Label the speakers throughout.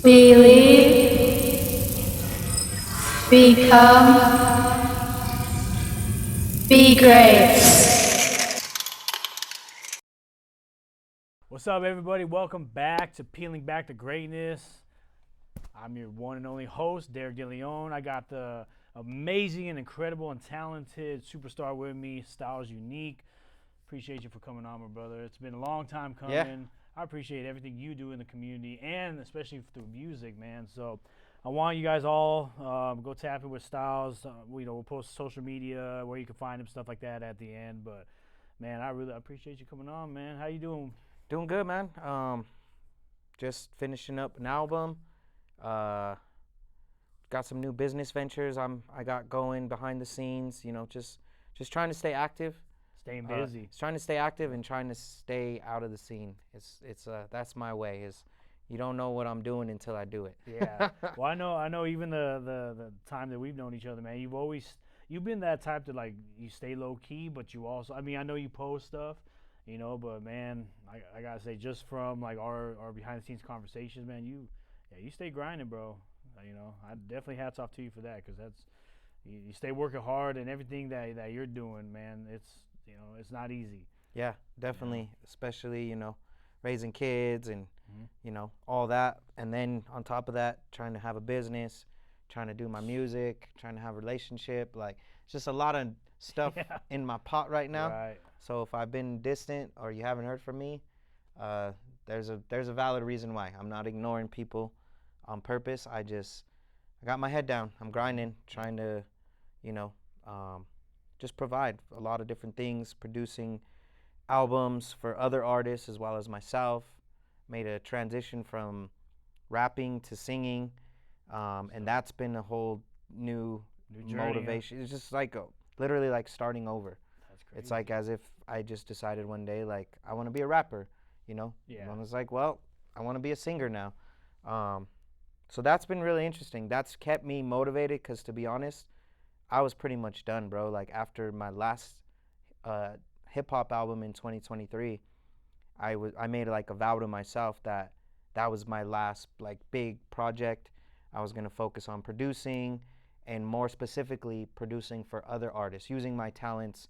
Speaker 1: Believe, become, be great.
Speaker 2: What's up, everybody? Welcome back to Peeling Back to Greatness. I'm your one and only host, Derrick and Stilz. I got the amazing and incredible and talented superstar with me, Stilz Uniqe. Appreciate you for coming on, my brother. It's been a long time coming.
Speaker 3: Yeah.
Speaker 2: I appreciate everything you do in the community and especially through music, man. So I want you guys all go tap in with Stilz. We'll post social media where you can find him, stuff like that at the end. But man, I really appreciate you coming on, man. How you doing?
Speaker 3: Doing good, man. Just finishing up an album. Got some new business ventures I got going behind the scenes. You know, just trying to stay active.
Speaker 2: Staying busy.
Speaker 3: It's trying to stay active and trying to stay out of the scene. It's that's my way. Is you don't know what I'm doing until I do it.
Speaker 2: Yeah. Well, I know. Even the time that we've known each other, man. You've been that type that like you stay low key, but you also. I mean, I know you post stuff, but man, I gotta say, just from like our behind the scenes conversations, man, you stay grinding, bro. I definitely hats off to you for that, because that's you stay working hard, and everything that you're doing, man. It's not easy.
Speaker 3: Yeah, definitely. Especially raising kids and all that, and then on top of that, trying to have a business, trying to do my music, trying to have a relationship. Like, it's just a lot of stuff in my pot right now.
Speaker 2: Right.
Speaker 3: So if I've been distant or you haven't heard from me, there's a valid reason why. I'm not ignoring people on purpose. I got my head down. I'm grinding, trying to, just provide a lot of different things, producing albums for other artists as well as myself. Made a transition from rapping to singing, and that's been a whole new
Speaker 2: journey,
Speaker 3: motivation.
Speaker 2: Huh?
Speaker 3: It's just like literally like starting over.
Speaker 2: That's crazy.
Speaker 3: It's like as if I just decided one day, like, I want to be a rapper,
Speaker 2: Yeah.
Speaker 3: And I was like, well, I want to be a singer now. So that's been really interesting. That's kept me motivated because, to be honest, I was pretty much done, bro. Like, after my last hip-hop album in 2023, I made like a vow to myself that was my last like big project. I was going to focus on producing, and more specifically producing for other artists, using my talents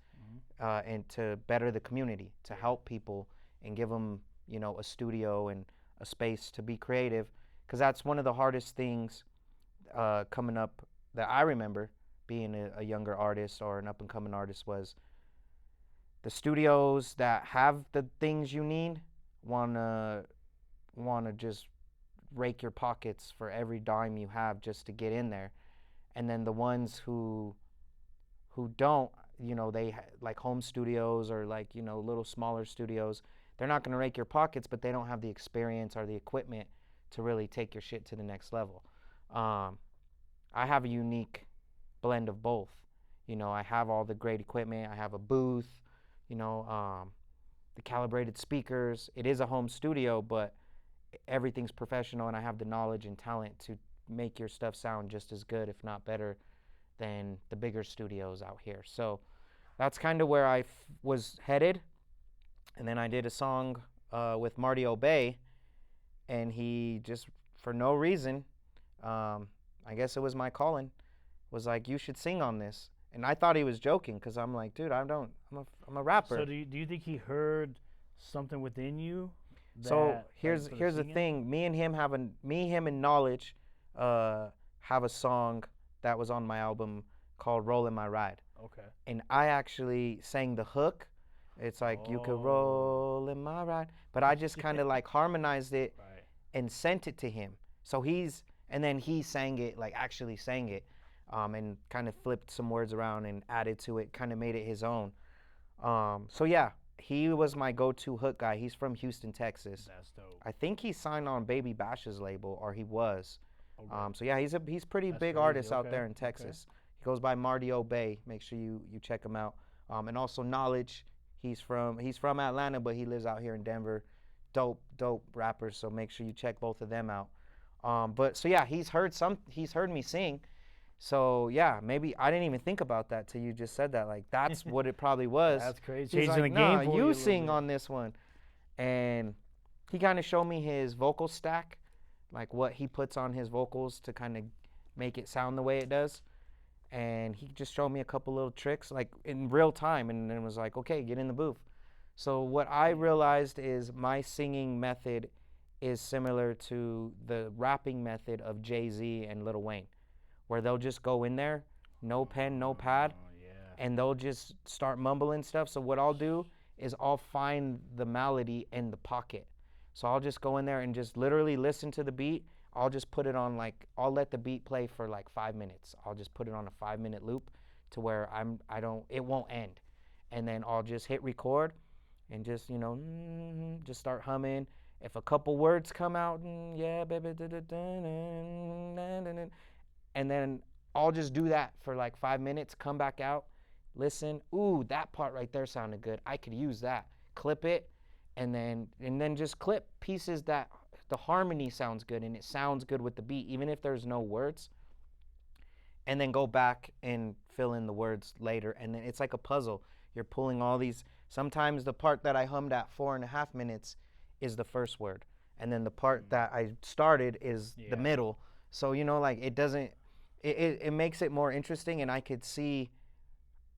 Speaker 3: and to better the community, to help people and give them, a studio and a space to be creative. Because that's one of the hardest things coming up that I remember being a younger artist or an up-and-coming artist, was the studios that have the things you need wanna just rake your pockets for every dime you have just to get in there. And then the ones who don't, they like home studios or like, little smaller studios, they're not going to rake your pockets, but they don't have the experience or the equipment to really take your shit to the next level. I have a unique blend of both. I have all the great equipment. I have a booth, the calibrated speakers. It is a home studio, but everything's professional, and I have the knowledge and talent to make your stuff sound just as good, if not better, than the bigger studios out here. So that's kind of where I was headed. And then I did a song with Marty Obey, and he just, for no reason, I guess it was my calling, was like, you should sing on this. And I thought he was joking, because I'm like, dude, I'm a rapper.
Speaker 2: So do you think he heard something within you?
Speaker 3: So here's the thing. Me, him, and Knowledge have a song that was on my album called "Rollin' My Ride."
Speaker 2: Okay.
Speaker 3: And I actually sang the hook. It's like, you could roll in my ride, but I just kind of like harmonized it and sent it to him. So and then he sang it, like actually sang it, and kind of flipped some words around and added to it, kind of made it his own. So yeah, he was my go-to hook guy. He's from Houston, Texas.
Speaker 2: That's dope.
Speaker 3: I think he signed on Baby Bash's label, or he was.
Speaker 2: Okay.
Speaker 3: So yeah, he's pretty big artist out there in Texas. He goes by Marty Obey. Make sure you check him out. And also Knowledge. He's from Atlanta, but he lives out here in Denver. Dope rappers. So make sure you check both of them out. But so yeah, he's heard me sing. So yeah, maybe I didn't even think about that till you just said that. Like, that's what it probably was.
Speaker 2: That's crazy.
Speaker 3: He's
Speaker 2: Changing
Speaker 3: like,
Speaker 2: the game
Speaker 3: nah,
Speaker 2: for
Speaker 3: you
Speaker 2: you
Speaker 3: sing on this one. And he kind of showed me his vocal stack like what he puts on his vocals to kind of make it sound the way it does. And he just showed me a couple little tricks like in real time, and then was like, okay, get in the booth. So what I realized is my singing method is similar to the rapping method of Jay-Z and Lil Wayne, where they'll just go in there, no pen, no pad, and they'll just start mumbling stuff. So what I'll do is I'll find the melody in the pocket. So I'll just go in there and just literally listen to the beat. I'll just put it on like, I'll let the beat play for like 5 minutes. I'll just put it on a 5-minute loop to where it won't end. And then I'll just hit record and just, just start humming. If a couple words come out, yeah, baby, and then I'll just do that for like 5 minutes, come back out, listen. Ooh, that part right there sounded good. I could use that. Clip it, and then just clip pieces that the harmony sounds good and it sounds good with the beat, even if there's no words. And then go back and fill in the words later. And then it's like a puzzle. You're pulling all these. Sometimes the part that I hummed at 4.5 minutes is the first word. And then the part that I started is the middle. So, like it makes it more interesting, and I could see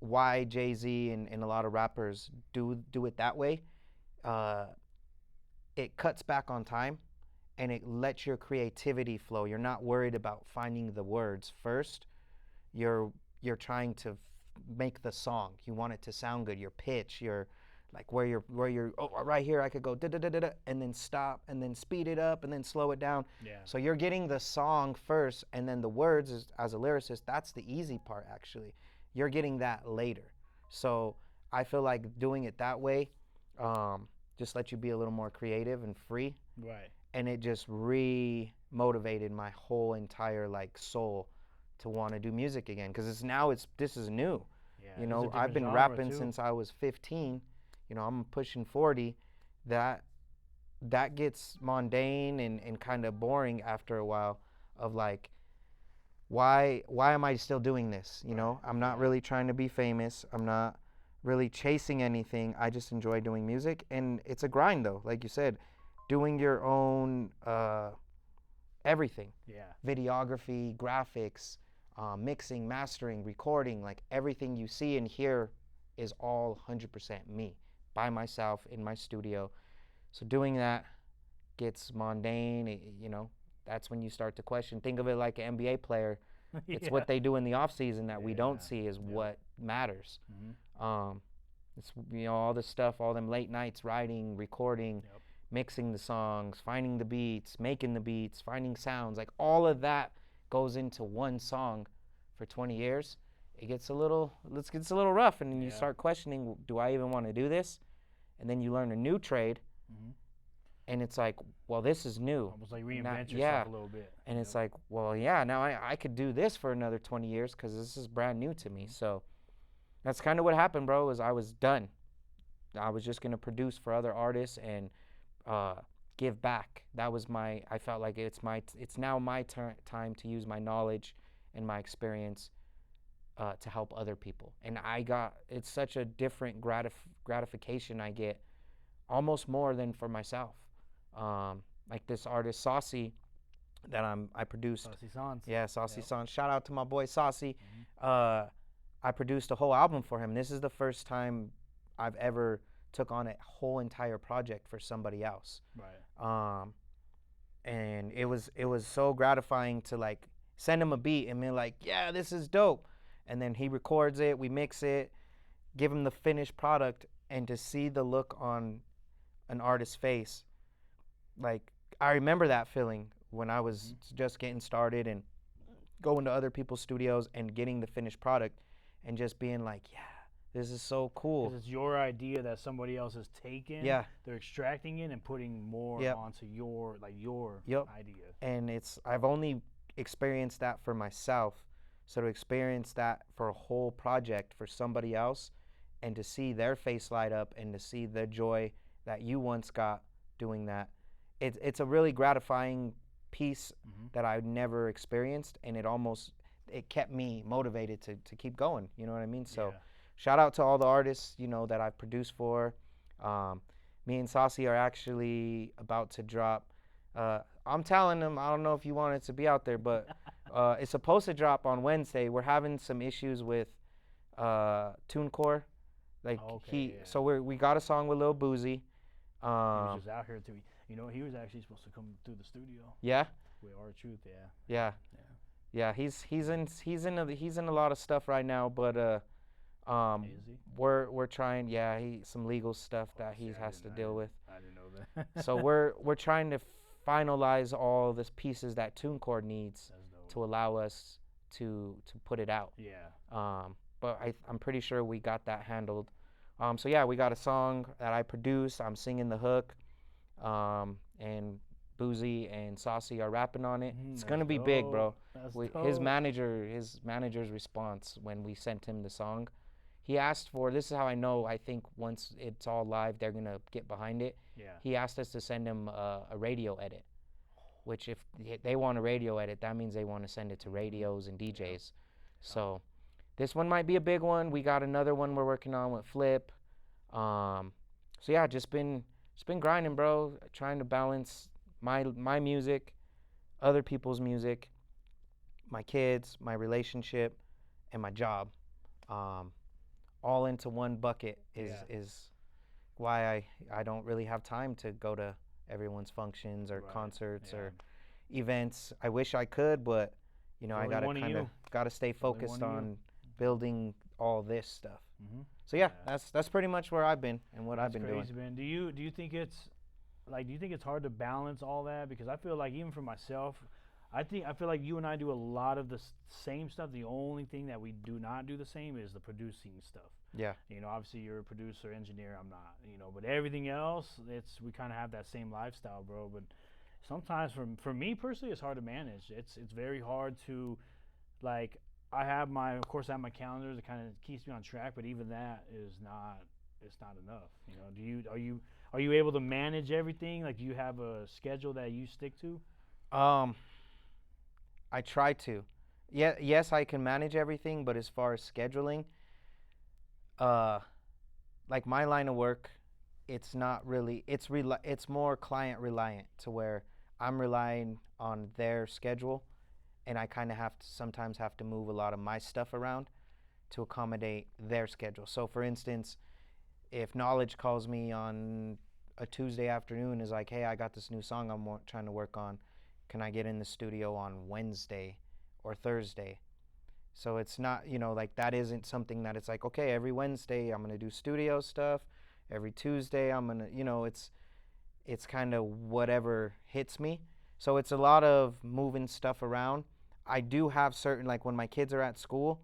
Speaker 3: why Jay-Z and a lot of rappers do it that way. It cuts back on time, and it lets your creativity flow. You're not worried about finding the words first. You're trying to make the song. You want it to sound good. Your pitch, your like where you're right here I could go da da da da da and then stop and then speed it up and then slow it down.
Speaker 2: Yeah.
Speaker 3: So you're getting the song first, and then the words as a lyricist, that's the easy part actually. You're getting that later. So I feel like doing it that way just let you be a little more creative and free.
Speaker 2: Right.
Speaker 3: And it just re-motivated my whole entire like soul to want to do music again, because this is new.
Speaker 2: Yeah,
Speaker 3: I've been rapping since I was 15. I'm pushing 40. That gets mundane and kind of boring after a while of like, why am I still doing this? I'm not really trying to be famous. I'm not really chasing anything. I just enjoy doing music, and it's a grind though, like you said, doing your own everything.
Speaker 2: Yeah.
Speaker 3: Videography, graphics, mixing, mastering, recording, like everything you see and hear is all 100% me, by myself in my studio. So doing that gets mundane, that's when you start to question. Think of it like an NBA player. It's what they do in the off season that we don't see is what matters.
Speaker 2: Mm-hmm.
Speaker 3: It's all this stuff, all them late nights writing, recording, mixing the songs, finding the beats, making the beats, finding sounds, like all of that goes into one song for 20 years. It gets a little rough, and then you start questioning, do I even want to do this? And then you learn a new trade, and it's like, well, this is new.
Speaker 2: Almost like reinvent yourself a little bit.
Speaker 3: And it's like, well, now I could do this for another 20 years because this is brand new to me. So that's kind of what happened, bro, is I was done. I was just going to produce for other artists and give back. I felt like it's now my time to use my knowledge and my experience to help other people. And it's such a different gratification I get, almost more than for myself. Like this artist Saucy that I produced.
Speaker 2: Saucy Sans.
Speaker 3: Yeah, Saucy Sans. Shout out to my boy Saucy. I produced a whole album for him. This is the first time I've ever took on a whole entire project for somebody else.
Speaker 2: Right.
Speaker 3: And it was so gratifying to like send him a beat and be like, yeah, this is dope. And then he records it, we mix it, give him the finished product, and to see the look on an artist's face, like I remember that feeling when I was just getting started and going to other people's studios and getting the finished product and just being like, yeah, this is so cool.
Speaker 2: Because it's your idea that somebody else has taken.
Speaker 3: Yeah.
Speaker 2: They're extracting it and putting more onto your idea.
Speaker 3: And I've only experienced that for myself. So to experience that for a whole project for somebody else, and to see their face light up and to see the joy that you once got doing that, it's a really gratifying piece that I've never experienced, and it kept me motivated to keep going. You know what I mean? So shout out to all the artists, that I've produced for. Me and Saucy are actually about to drop I'm telling them, I don't know if you want it to be out there, but it's supposed to drop on Wednesday. We're having some issues with TuneCore. Like so we got a song with Lil Boozy.
Speaker 2: He was just out here to, he was actually supposed to come through the studio.
Speaker 3: Yeah.
Speaker 2: With Our Truth,
Speaker 3: Yeah. He's in a lot of stuff right now, but
Speaker 2: Is he?
Speaker 3: we're trying. Yeah, some legal stuff that he has to deal with.
Speaker 2: I didn't know that.
Speaker 3: So we're trying to finalize all the pieces that TuneCore needs to allow us to put it out.
Speaker 2: Yeah.
Speaker 3: But I'm pretty sure we got that handled. So yeah, we got a song that I produced. I'm singing the hook, and Boozy and Saucy are rapping on it. It's gonna be big, bro. His manager's response when we sent him the song, he asked for. This is how I know. I think once it's all live, they're gonna get behind it.
Speaker 2: Yeah.
Speaker 3: He asked us to send him a radio edit, which if they want a radio edit, that means they want to send it to radios and DJs. Yeah. So this one might be a big one. We got another one we're working on with Flip. So yeah, just been grinding, bro. Trying to balance my music, other people's music, my kids, my relationship, and my job. All into one bucket is why I don't really have time to go to everyone's functions or concerts or events. I wish I could, but I gotta stay focused on building all this stuff.
Speaker 2: Mm-hmm.
Speaker 3: So yeah, that's pretty much where I've been and what I've been doing.
Speaker 2: Man. Do you think it's hard to balance all that? Because I feel like even for myself, I feel like you and I do a lot of the same stuff. The only thing that we do not do the same is the producing stuff.
Speaker 3: Yeah.
Speaker 2: Obviously you're a producer, engineer. I'm not. But everything else, we kind of have that same lifestyle, bro. But sometimes for me personally, it's hard to manage. It's very hard to, like, of course I have my calendar that kind of keeps me on track, but even that is not enough. Are you able to manage everything? Like, do you have a schedule that you stick to?
Speaker 3: I try to. Yeah, yes, I can manage everything, but as far as scheduling, like my line of work, it's not really. It's more client reliant, to where I'm relying on their schedule, and I kind of sometimes have to move a lot of my stuff around to accommodate their schedule. So, for instance, if Knowledge calls me on a Tuesday afternoon, is like, hey, I got this new song I'm trying to work on. Can I get in the studio on Wednesday or Thursday? So it's not, like, that isn't something that it's like, okay, every Wednesday I'm going to do studio stuff. Every Tuesday I'm going to, it's kind of whatever hits me. So it's a lot of moving stuff around. I do have certain, like when my kids are at school,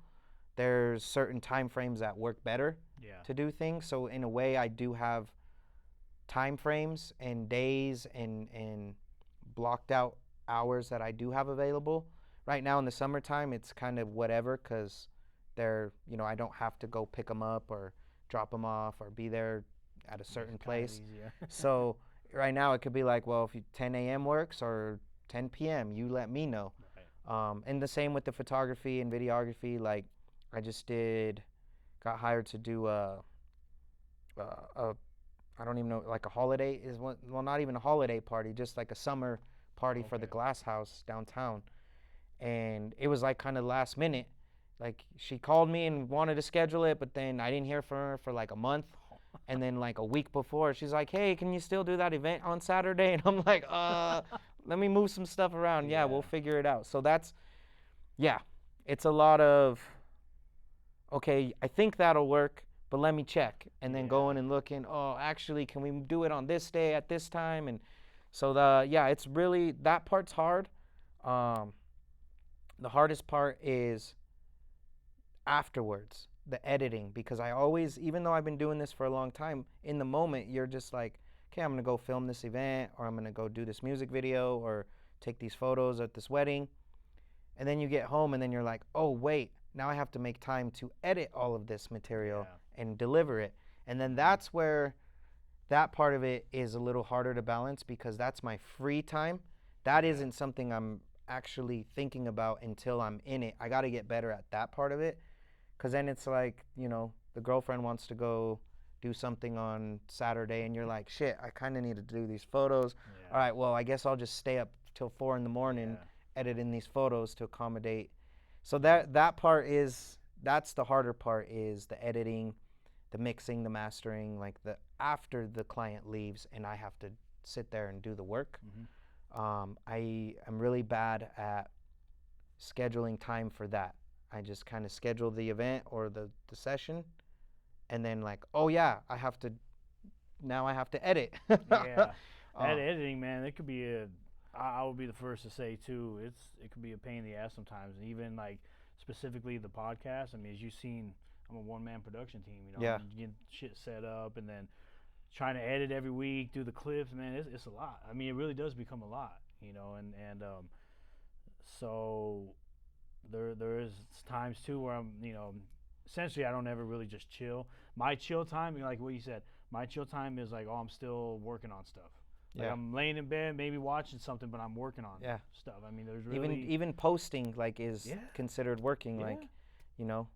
Speaker 3: there's certain time frames that work better to do things. So in a way, I do have time frames and days and blocked out hours that I do have available. Right now in the summertime, it's kind of whatever, because they're, I don't have to go pick them up or drop them off or be there at a certain place. So right now it could be like, well, if 10 a.m. works or 10 p.m., you let me know. Right. And the same with the photography and videography. Like, I just got hired to do I don't even know, like a holiday not even a holiday party, just like a summer party for the Glass House downtown. And it was like kind of last minute. Like, she called me and wanted to schedule it, but then I didn't hear from her for like a month. And then like a week before, she's like, hey, can you still do that event on Saturday? And I'm like, let me move some stuff around. Yeah, we'll figure it out. So it's a lot of, okay, I think that'll work, but let me check. And then going and looking, actually, can we do it on this day at this time? And so it's really, that part's hard. The hardest part is afterwards, the editing, because I always, even though I've been doing this for a long time, in the moment, you're just like, okay, I'm going to go film this event, or I'm going to go do this music video, or take these photos at this wedding. And then you get home and then you're like, oh, wait, now I have to make time to edit all of this material and deliver it. And then that's where that part of it is a little harder to balance, because that's my free time. That isn't something I'm actually thinking about until I'm in it. I got to get better at that part of it, because then it's like, the girlfriend wants to go do something on Saturday and you're like, shit, I kind of need to do these photos.
Speaker 2: Yeah.
Speaker 3: All right, well, I guess I'll just stay up till 4 in the morning
Speaker 2: Yeah.
Speaker 3: editing these photos to accommodate. So that part is, that's the harder part, is the editing, the mixing, the mastering, like the after the client leaves and I have to sit there and do the work. I am really bad at scheduling time for that. I just kind of schedule the event or the session and then like, oh yeah, now I have to edit.
Speaker 2: Yeah. That editing, man, it could be I would be the first to say too, it could be a pain in the ass sometimes. And even like specifically the podcast, I mean, as you've seen, I'm a one-man production team, you know,
Speaker 3: Yeah.
Speaker 2: getting shit set up and then trying to edit every week, do the clips, man, it's a lot. I mean, it really does become a lot, you know, and so there is times too where I'm, you know, essentially I don't ever really just chill. My chill time, like what you said, my chill time is like, oh, I'm still working on stuff. Like
Speaker 3: Yeah.
Speaker 2: I'm laying in bed, maybe watching something, but I'm working on
Speaker 3: Yeah.
Speaker 2: stuff. I mean, there's really
Speaker 3: Even posting like is
Speaker 2: Yeah.
Speaker 3: considered working.
Speaker 2: Yeah.
Speaker 3: Like, you know,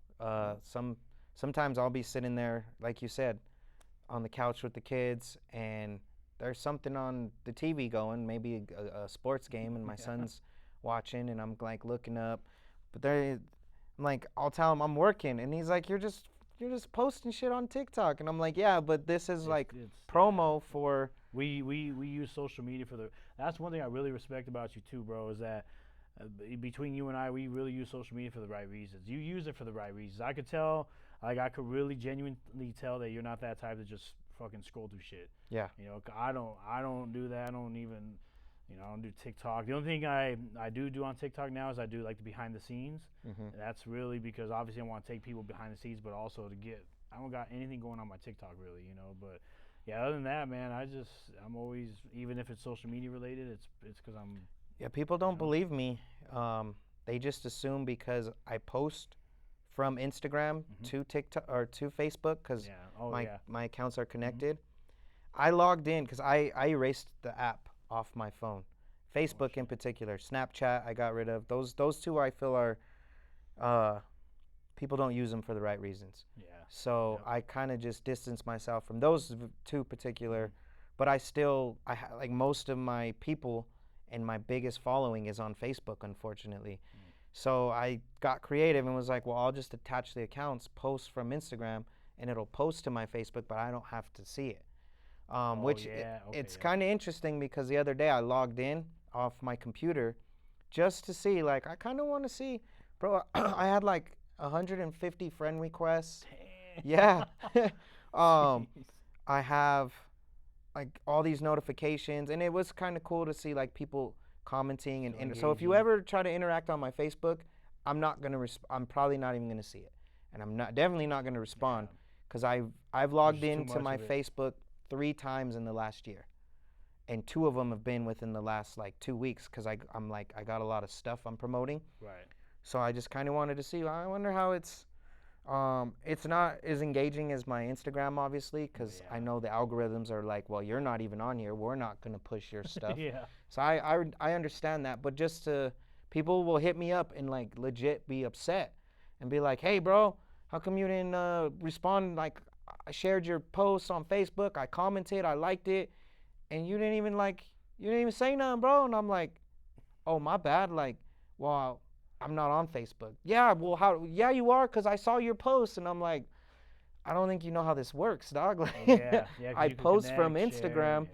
Speaker 3: sometimes I'll be sitting there, like you said, on the couch with the kids, and there's something on the TV going, maybe a sports game, and my son's watching, and I'm like looking up, but I'm like, I'll tell him I'm working, and he's like, you're just posting shit on TikTok, and I'm like, yeah, but this is like
Speaker 2: it's
Speaker 3: promo for.
Speaker 2: We use social media for that's one thing I really respect about you too, bro, is that between you and I, we really use social media for the right reasons. You use it for the right reasons. I could tell, like I could really genuinely tell that you're not that type to just fucking scroll through shit.
Speaker 3: Yeah.
Speaker 2: You know, I don't do that. I don't even, you know, I don't do TikTok. The only thing I do on TikTok now is I do like the behind the scenes.
Speaker 3: Mm-hmm.
Speaker 2: That's really because obviously I want to take people behind the scenes, but also I don't got anything going on my TikTok really, you know, but yeah, other than that, man, I'm always, even if it's social media related, it's because I'm.
Speaker 3: Yeah, people don't believe me. They just assume because I post from Instagram to TikTok or to Facebook, because my accounts are connected. I logged in because I erased the app off my phone. Facebook in particular, Snapchat I got rid of. Those two I feel are people don't use them for the right reasons.
Speaker 2: Yeah.
Speaker 3: So I kind of just distance myself from those two particular, but I like most of my people and my biggest following is on Facebook, unfortunately. So I got creative and was like, well, I'll just attach the accounts, post from Instagram, and it'll post to my Facebook, but I don't have to see it. It's kind of interesting because the other day I logged in off my computer just to see, like, I kind of want to see, bro, I had like 150 friend requests. Yeah. I have like all these notifications, and it was kind of cool to see like people commenting and so if you ever try to interact on my Facebook, I'm probably not even gonna see it, and I'm definitely not gonna respond because I've logged into my Facebook 3 times in the last year, and 2 of them have been within the last like 2 weeks because I'm like, I got a lot of stuff I'm promoting.
Speaker 2: Right.
Speaker 3: So I just kind of wanted to see. I wonder how it's not as engaging as my Instagram, obviously, because I know the algorithms are like, well, you're not even on here. We're not going to push your stuff.
Speaker 2: Yeah.
Speaker 3: So I understand that. But people will hit me up and like legit be upset and be like, hey, bro, how come you didn't respond? Like, I shared your post on Facebook. I commented. I liked it. And you didn't even say nothing, bro. And I'm like, oh, my bad. Like, well, I'm not on Facebook. Yeah, well, yeah, you are, because I saw your post, and I'm like, I don't think you know how this works, dog. Like, I post from Instagram,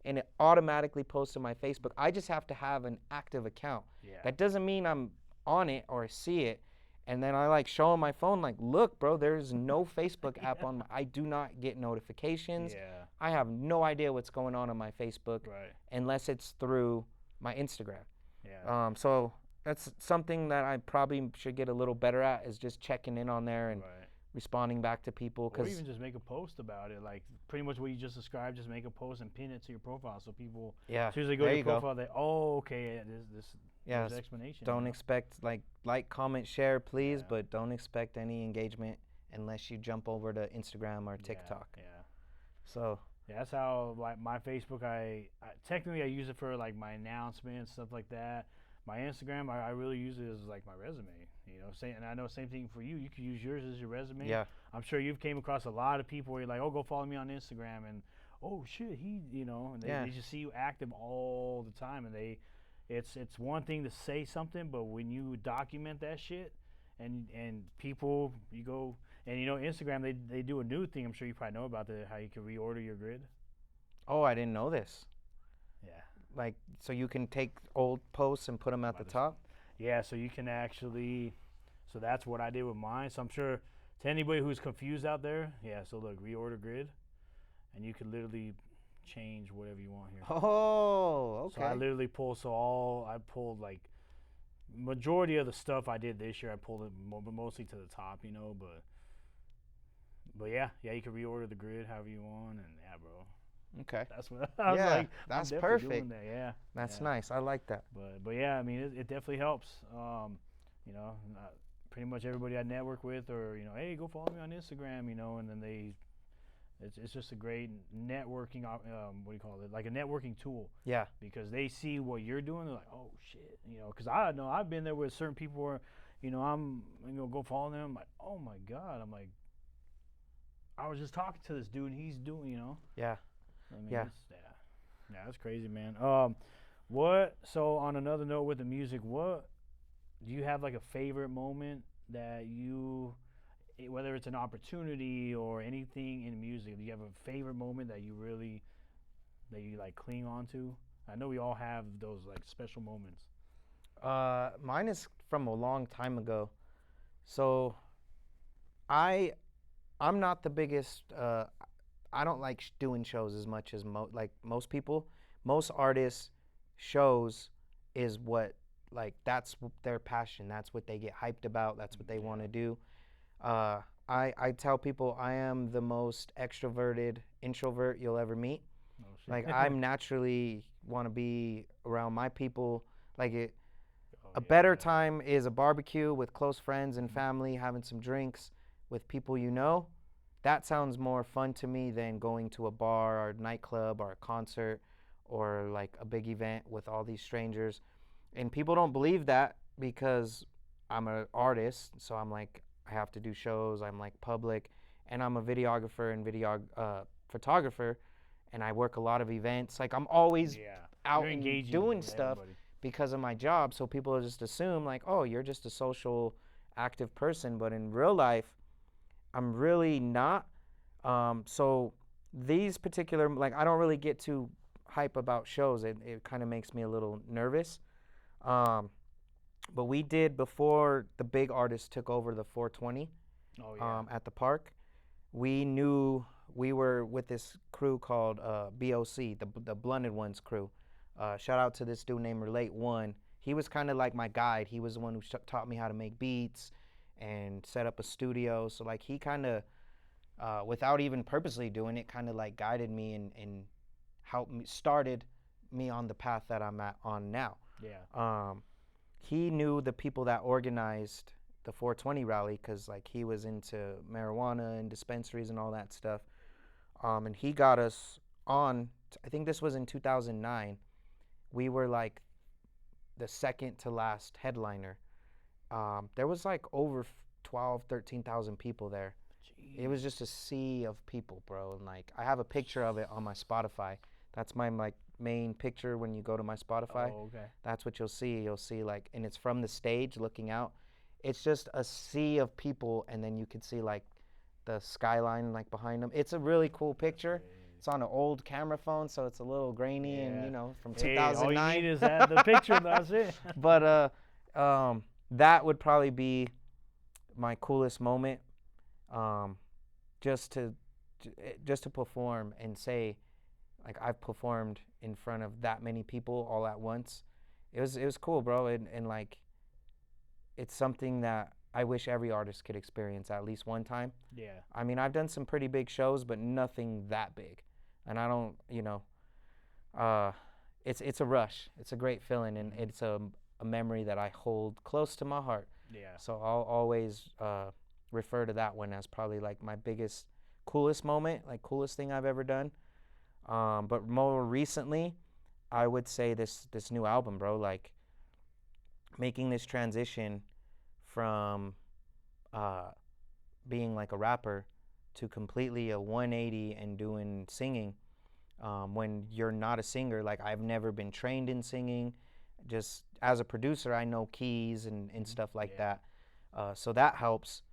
Speaker 3: and it automatically posts to my Facebook. I just have to have an active account.
Speaker 2: Yeah.
Speaker 3: That doesn't mean I'm on it or see it. And then I like show on my phone, like, look, bro, there's no Facebook app on I do not get notifications.
Speaker 2: Yeah.
Speaker 3: I have no idea what's going on my Facebook unless it's through my Instagram.
Speaker 2: Yeah.
Speaker 3: So that's something that I probably should get a little better at, is just checking in on there and responding back to people.
Speaker 2: Or even just make a post about it, like pretty much what you just described. Just make a post and pin it to your profile, so people as soon as they go to your profile, they there's explanation.
Speaker 3: Don't expect like, comment, share, please, but don't expect any engagement unless you jump over to Instagram or TikTok.
Speaker 2: Yeah.
Speaker 3: So.
Speaker 2: Yeah, that's how like my Facebook. I technically I use it for like my announcements, stuff like that. my Instagram, I really use it as like my resume. And I know same thing for you. You could use yours as your resume.
Speaker 3: Yeah.
Speaker 2: I'm sure you've came across a lot of people where you're like, oh, go follow me on Instagram, and oh shit, and they just see you active all the time, and it's one thing to say something, but when you document that shit, and people, you go, and Instagram, they do a new thing. I'm sure you probably know about how you can reorder your grid.
Speaker 3: Oh, I didn't know this.
Speaker 2: Yeah.
Speaker 3: Like, so you can take old posts and put them at the top?
Speaker 2: Yeah, so you can actually, so that's what I did with mine. So I'm sure to anybody who's confused out there, yeah, so look, reorder grid, and you can literally change whatever you want here.
Speaker 3: Oh, okay.
Speaker 2: So I literally pulled like majority of the stuff I did this year, I pulled it mostly to the top, but yeah, you can reorder the grid however you want, and yeah, bro.
Speaker 3: Okay.
Speaker 2: That's what I was
Speaker 3: Yeah,
Speaker 2: like.
Speaker 3: that's
Speaker 2: I'm definitely
Speaker 3: perfect.
Speaker 2: doing that, yeah.
Speaker 3: That's nice. I like that.
Speaker 2: But yeah, I mean, it definitely helps. Pretty much everybody I network with, or hey, go follow me on Instagram, and then it's just a great networking. What do you call it? Like a networking tool.
Speaker 3: Yeah.
Speaker 2: Because they see what you're doing, they're like, oh shit, because I know I've been there with certain people where, I'm go follow them. I'm like, oh my god, I'm like, I was just talking to this dude, and he's doing,
Speaker 3: Yeah.
Speaker 2: I mean,
Speaker 3: Yeah.
Speaker 2: Yeah, that's crazy, man. So on another note with the music, what do you have like a favorite moment that whether it's an opportunity or anything in music, do you have a favorite moment that you like cling on to? I know we all have those like special moments.
Speaker 3: Mine is from a long time ago. So I'm not the biggest, I don't like doing shows as much as like most people. Most artists, shows is what, like, that's their passion. That's what they get hyped about. That's what they want to do. I tell people I am the most extroverted introvert you'll ever meet.
Speaker 2: Oh, shit.
Speaker 3: Like, I'm naturally want to be around my people. Like, a
Speaker 2: yeah.
Speaker 3: better time is a barbecue with close friends and family, having some drinks with people you know. That sounds more fun to me than going to a bar or a nightclub or a concert or like a big event with all these strangers. And people don't believe that because I'm an artist, so I'm like, I have to do shows, I'm like public, and I'm a videographer and photographer, and I work a lot of events. Like, I'm always out and doing stuff because of my job, so people just assume like, oh, you're just a social, active person, but in real life, I'm really not. So these particular, like, I don't really get too hype about shows. It kind of makes me a little nervous. But we did, before the big artists took over the 420 at the park, we knew we were with this crew called BOC, the Blunted Ones crew. Shout out to this dude named Relate One. He was kind of like my guide. He was the one who taught me how to make beats and set up a studio. So like, he kind of, without even purposely doing it, kind of like guided me and helped me, started me on the path that I'm on now.
Speaker 2: Yeah.
Speaker 3: He knew the people that organized the 420 rally because like, he was into marijuana and dispensaries and all that stuff. And he got us on, I think this was in 2009. We were like the second to last headliner. There was like over 13,000 people there. Jeez. It was just a sea of people, bro. And like, I have a picture of it on my Spotify. That's my like main picture when you go to my Spotify.
Speaker 2: Oh, okay.
Speaker 3: That's what you'll see. You'll see like, and it's from the stage looking out. It's just a sea of people, and then you can see like the skyline like behind them. It's a really cool picture. It's on an old camera phone, so it's a little grainy and from 2009.
Speaker 2: All you need is the picture. That's it.
Speaker 3: But that would probably be my coolest moment. Just to perform and say, like, I've performed in front of that many people all at once. It was cool, bro, and like, it's something that I wish every artist could experience at least one time.
Speaker 2: Yeah.
Speaker 3: I mean, I've done some pretty big shows, but nothing that big, and I don't, it's a rush. It's a great feeling, and it's a memory that I hold close to my heart.
Speaker 2: Yeah.
Speaker 3: So I'll always refer to that one as probably like my biggest, coolest moment, like coolest thing I've ever done. But more recently, I would say this new album, bro. Like, making this transition from being like a rapper to completely a 180 and doing singing, when you're not a singer. Like, I've never been trained in singing. Just as a producer, I know keys and stuff like that. So that helps.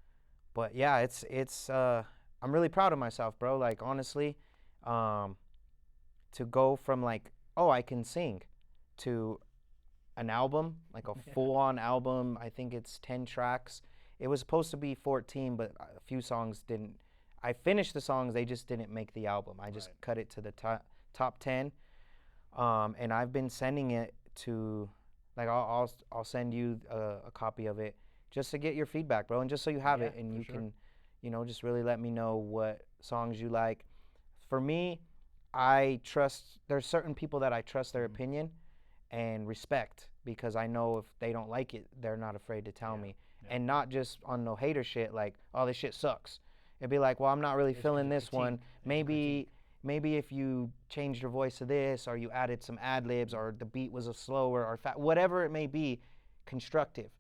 Speaker 3: But yeah, it's I'm really proud of myself, bro. Like, honestly, to go from like, oh, I can sing, to an album, like a full-on album. I think it's 10 tracks. It was supposed to be 14, but a few songs didn't. I finished the songs, they just didn't make the album. I just cut it to the top 10. And I've been sending it to, like, I'll send you a copy of it just to get your feedback, bro, and just so you have it, and you can, you know, just really let me know what songs you like. For me, there's certain people that I trust their opinion and respect, because I know if they don't like it, they're not afraid to tell me. And not just on no hater shit, like, oh, this shit sucks. It'd be like, well, I'm not really feeling this one. Maybe if you changed your voice to this, or you added some ad libs, or the beat was a slower, or whatever it may be, constructive.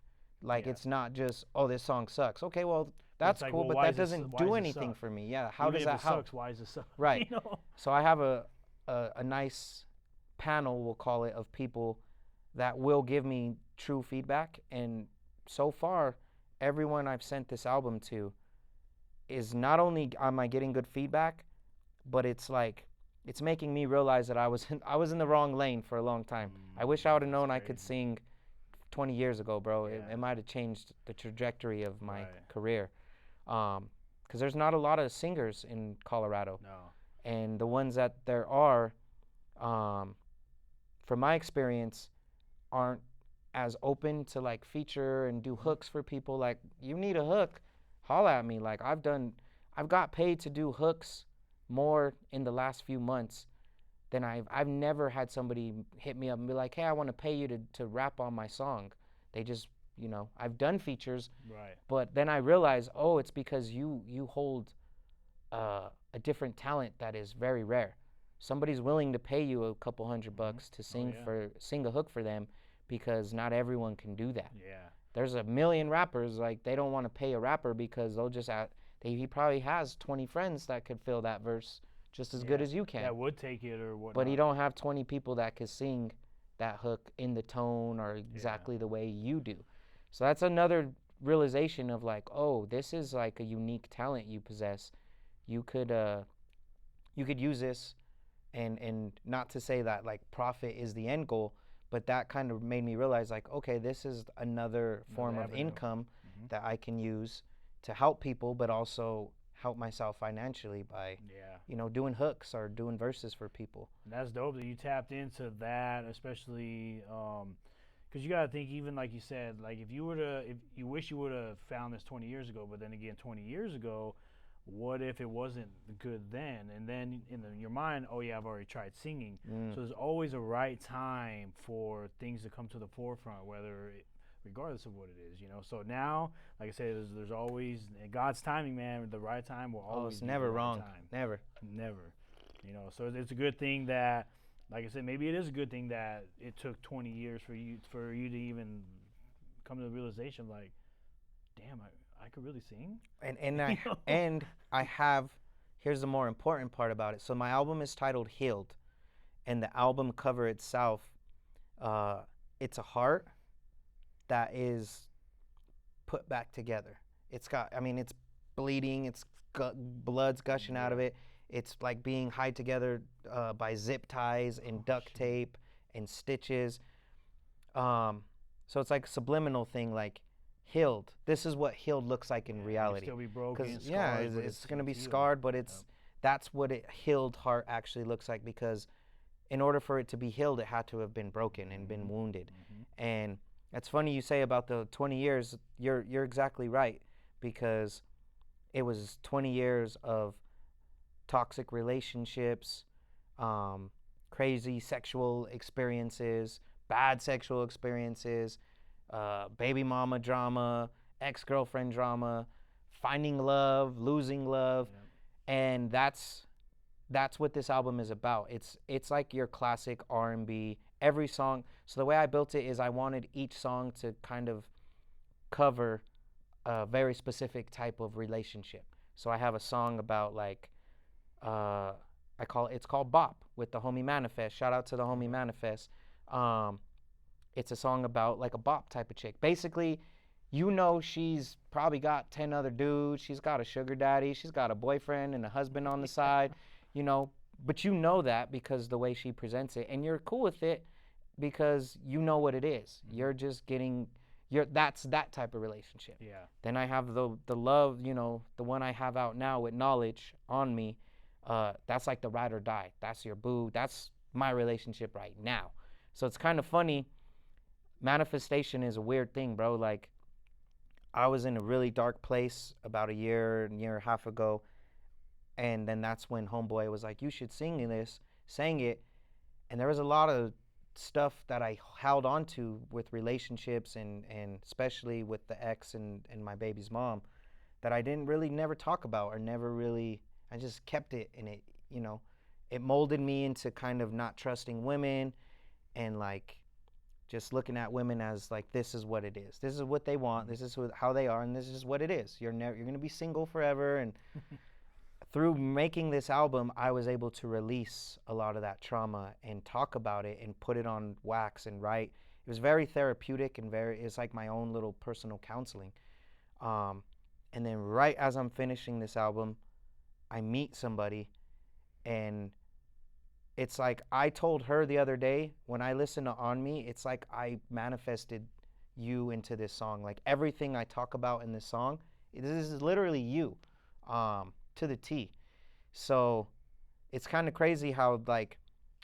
Speaker 3: Like, it's not just, oh, this song sucks. Okay, well, that's
Speaker 2: like,
Speaker 3: cool,
Speaker 2: well,
Speaker 3: but that doesn't do anything for me. Yeah, how does that help?
Speaker 2: Sucks, why does it suck?
Speaker 3: Right.
Speaker 2: You know?
Speaker 3: So I have a nice panel, we'll call it, of people that will give me true feedback. And so far, everyone I've sent this album to is not only am I getting good feedback, but it's like, it's making me realize that I was in the wrong lane for a long time. I wish I would have known I could sing 20 years ago, bro. It might have changed the trajectory of my career. Because there's not a lot of singers in Colorado.
Speaker 2: No.
Speaker 3: And the ones that there are, from my experience, aren't as open to like feature and do hooks for people. Like, you need a hook, holla at me. Like, I've got paid to do hooks more in the last few months than I've never had somebody hit me up and be like, hey, I want to pay you to rap on my song. They just, you know, I've done features, but then I realize, oh, it's because you hold a different talent that is very rare. Somebody's willing to pay you a couple $100 to sing a hook for them, because not everyone can do that. There's a million rappers, like, they don't want to pay a rapper because they'll just he probably has 20 friends that could fill that verse just as good as you can.
Speaker 2: That would take it or whatnot.
Speaker 3: But he don't have 20 people that could sing that hook in the tone or exactly the way you do. So that's another realization of like, oh, this is like a unique talent you possess. You could use this, and not to say that like profit is the end goal, but that kind of made me realize like, okay, this is another form of income that I can use to help people, but also help myself financially by, you know, doing hooks or doing verses for people.
Speaker 2: And that's dope that you tapped into that, especially because you got to think, even like you said, like if you wish you would have found this 20 years ago, but then again, 20 years ago, what if it wasn't good then? And then in your mind, oh yeah, I've already tried singing. So there's always a right time for things to come to the forefront, regardless of what it is, you know. So now, like I said, there's always God's timing, man. The right time will always
Speaker 3: it's
Speaker 2: be
Speaker 3: never
Speaker 2: the right
Speaker 3: wrong.
Speaker 2: time.
Speaker 3: Never.
Speaker 2: You know, so it's a good thing that, like I said, maybe it is a good thing that it took 20 years for you to even come to the realization, like, damn, I could really sing.
Speaker 3: And I have, here's the more important part about it. So my album is titled Healed, and the album cover itself, it's a heart that is put back together. It's bleeding, it's blood's gushing out of it. It's like being tied together by zip ties and duct tape and stitches. So it's like a subliminal thing, like healed. This is what healed looks like in reality.
Speaker 2: Still be broken,
Speaker 3: scarred, it's going to be scarred, but that's what a healed heart actually looks like, because in order for it to be healed, it had to have been broken and been wounded. And it's funny you say about the 20 years. You're exactly right, because it was 20 years of toxic relationships, crazy sexual experiences, bad sexual experiences, baby mama drama, ex-girlfriend drama, finding love, losing love. And that's that's what this album is about. It's like your classic R&B, every song. So the way I built it is I wanted each song to kind of cover a very specific type of relationship. So I have a song about like it's called Bop with the homie Manifest. Shout out to the homie Manifest. It's a song about like a bop type of chick. Basically, you know, she's probably got 10 other dudes. She's got a sugar daddy. She's got a boyfriend and a husband on the side, you know. But you know that because the way she presents it, and you're cool with it because you know what it is. You're just getting, that's that type of relationship.
Speaker 2: Yeah.
Speaker 3: Then I have the love, you know, the one I have out now with Knowledge on me. That's like the ride or die. That's your boo. That's my relationship right now. So it's kind of funny. Manifestation is a weird thing, bro. Like, I was in a really dark place about a year and a half ago, and then that's when homeboy was like, you should sing this, sang it, and there was a lot of stuff that I held on to with relationships and especially with the ex and my baby's mom that I didn't really never talk about or never really, I just kept it, and it, you know, it molded me into kind of not trusting women and like just looking at women as like, this is what it is. This is what they want. This is how they are, and this is what it is. You're going to be single forever. And through making this album, I was able to release a lot of that trauma and talk about it and put it on wax and write. It was very therapeutic and it's like my own little personal counseling. And then right as I'm finishing this album, I meet somebody, and it's like I told her the other day when I listened to On Me, it's like I manifested you into this song. Like everything I talk about in this song, this is literally you, to the T. So it's kind of crazy how like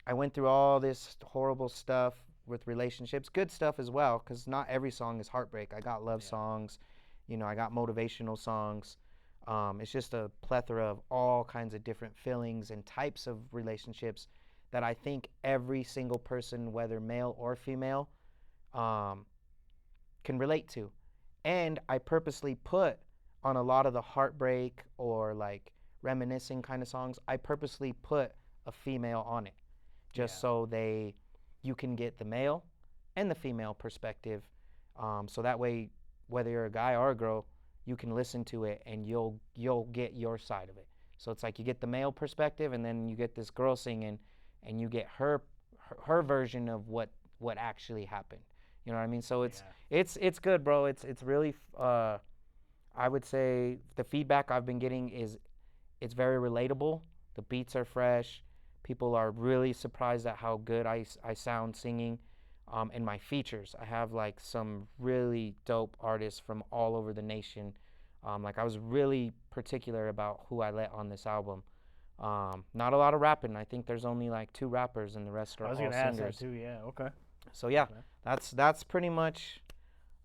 Speaker 3: I went through all this horrible stuff with relationships, good stuff as well, because not every song is heartbreak. I got love songs, you know, I got motivational songs. It's just a plethora of all kinds of different feelings and types of relationships that I think every single person, whether male or female, can relate to. And I purposely put on a lot of the heartbreak or like reminiscing kind of songs, I purposely put a female on it just so you can get the male and the female perspective. So that way, whether you're a guy or a girl, you can listen to it and you'll get your side of it. So it's like you get the male perspective, and then you get this girl singing, and you get her version of what actually happened. You know what I mean? So it's good, bro. It's really I would say the feedback I've been getting is it's very relatable. The beats are fresh. People are really surprised at how good I sound singing. And my features, I have like some really dope artists from all over the nation. Like I was really particular about who I let on this album. Not a lot of rapping. I think there's only like 2 rappers, and the rest are all singers. I was gonna ask
Speaker 2: that too. Yeah. Okay.
Speaker 3: So yeah, that's pretty much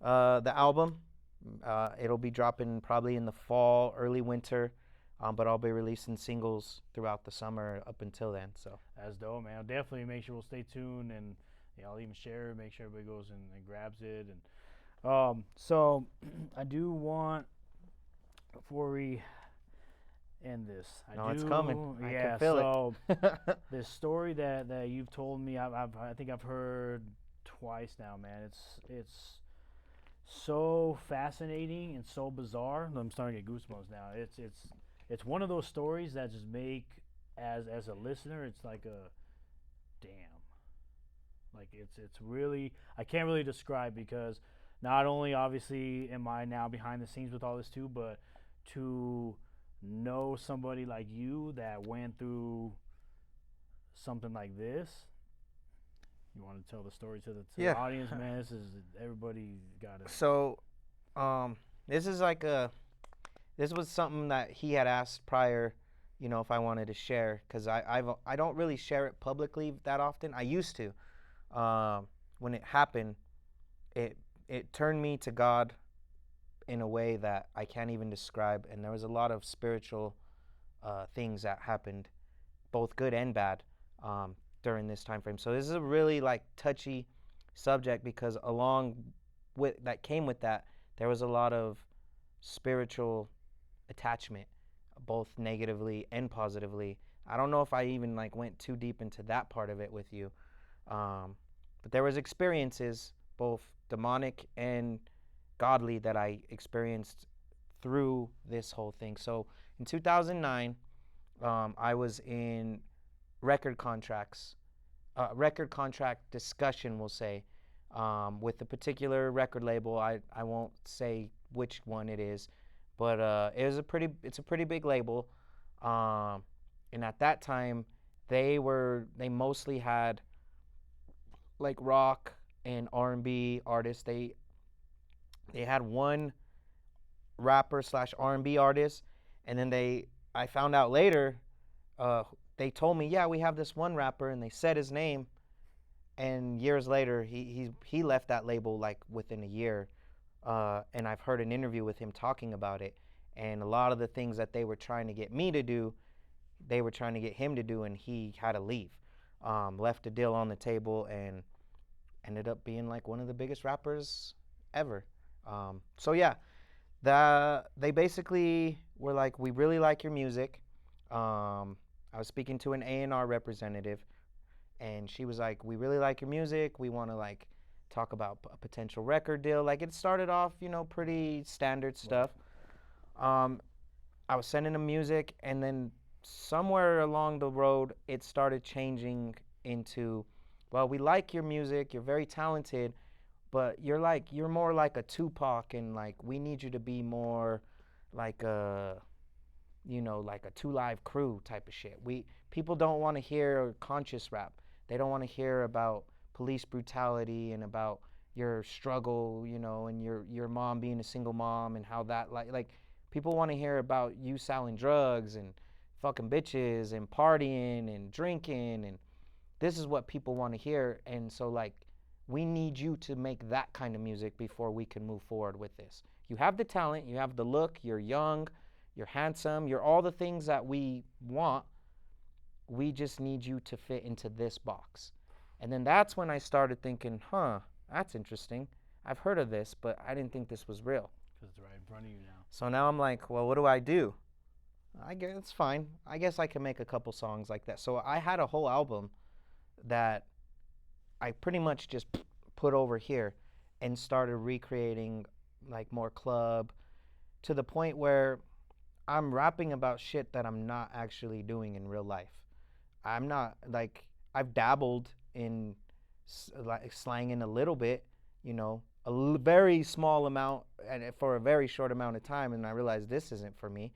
Speaker 3: the album. It'll be dropping probably in the fall, early winter, but I'll be releasing singles throughout the summer up until then. So
Speaker 2: that's dope, man. I'll definitely make sure we'll stay tuned, and I'll even share it, make sure everybody goes and grabs it. And so I do want, before we end this,
Speaker 3: it's coming. I can feel it.
Speaker 2: This story that you've told me, I think I've heard twice now, man. It's so fascinating and so bizarre. I'm starting to get goosebumps now. It's one of those stories that just make, as a listener, it's like a damn. Like it's really, I can't really describe, because not only obviously am I now behind the scenes with all this too, but to know somebody like you that went through something like this. You want to tell the story to the audience, man? This is, everybody got it.
Speaker 3: So, this was something that he had asked prior, you know, if I wanted to share, because I don't really share it publicly that often. I used to. When it happened, it turned me to God in a way that I can't even describe, and there was a lot of spiritual things that happened, both good and bad, during this time frame. So this is a really like touchy subject, because along with that came with that, there was a lot of spiritual attachment, both negatively and positively. I don't know if I even like went too deep into that part of it with you. But there was experiences, both demonic and godly, that I experienced through this whole thing. So in 2009, I was in record contract discussion, we'll say, with a particular record label. I won't say which one it is, but it's a pretty big label. And at that time, they mostly had like rock and R&B artists. They had one rapper slash R&B artist, and then I found out later, they told me, yeah, we have this one rapper, and they said his name, and years later he left that label like within a year, and I've heard an interview with him talking about it, and a lot of the things that they were trying to get me to do, they were trying to get him to do, and he had to leave. Left a deal on the table and ended up being like one of the biggest rappers ever. So yeah, they basically were like, we really like your music. I was speaking to an A&R representative, and she was like, we really like your music. We want to like talk about a potential record deal. Like, it started off, pretty standard stuff. I was sending them music, and then somewhere along the road, it started changing into, well, we like your music. You're very talented, but you're more like a Tupac, and like we need you to be more like a, like a 2 Live Crew type of shit. People don't want to hear conscious rap. They don't want to hear about police brutality and about your struggle, and your mom being a single mom and how that like people want to hear about you selling drugs and fucking bitches and partying and drinking, and this is what people want to hear. And so like, we need you to make that kind of music before we can move forward with this. You have the talent, you have the look, you're young, you're handsome, you're all the things that we want. We just need you to fit into this box. And then that's when I started thinking, that's interesting. I've heard of this, but I didn't think this was real.
Speaker 2: Because it's right in front of you now.
Speaker 3: So now I'm like, well, what do I do? I guess it's fine. I guess I can make a couple songs like that. So I had a whole album that I pretty much just put over here and started recreating like more club, to the point where I'm rapping about shit that I'm not actually doing in real life. I'm not like, I've dabbled in like slanging a little bit, very small amount and for a very short amount of time, and I realized this isn't for me.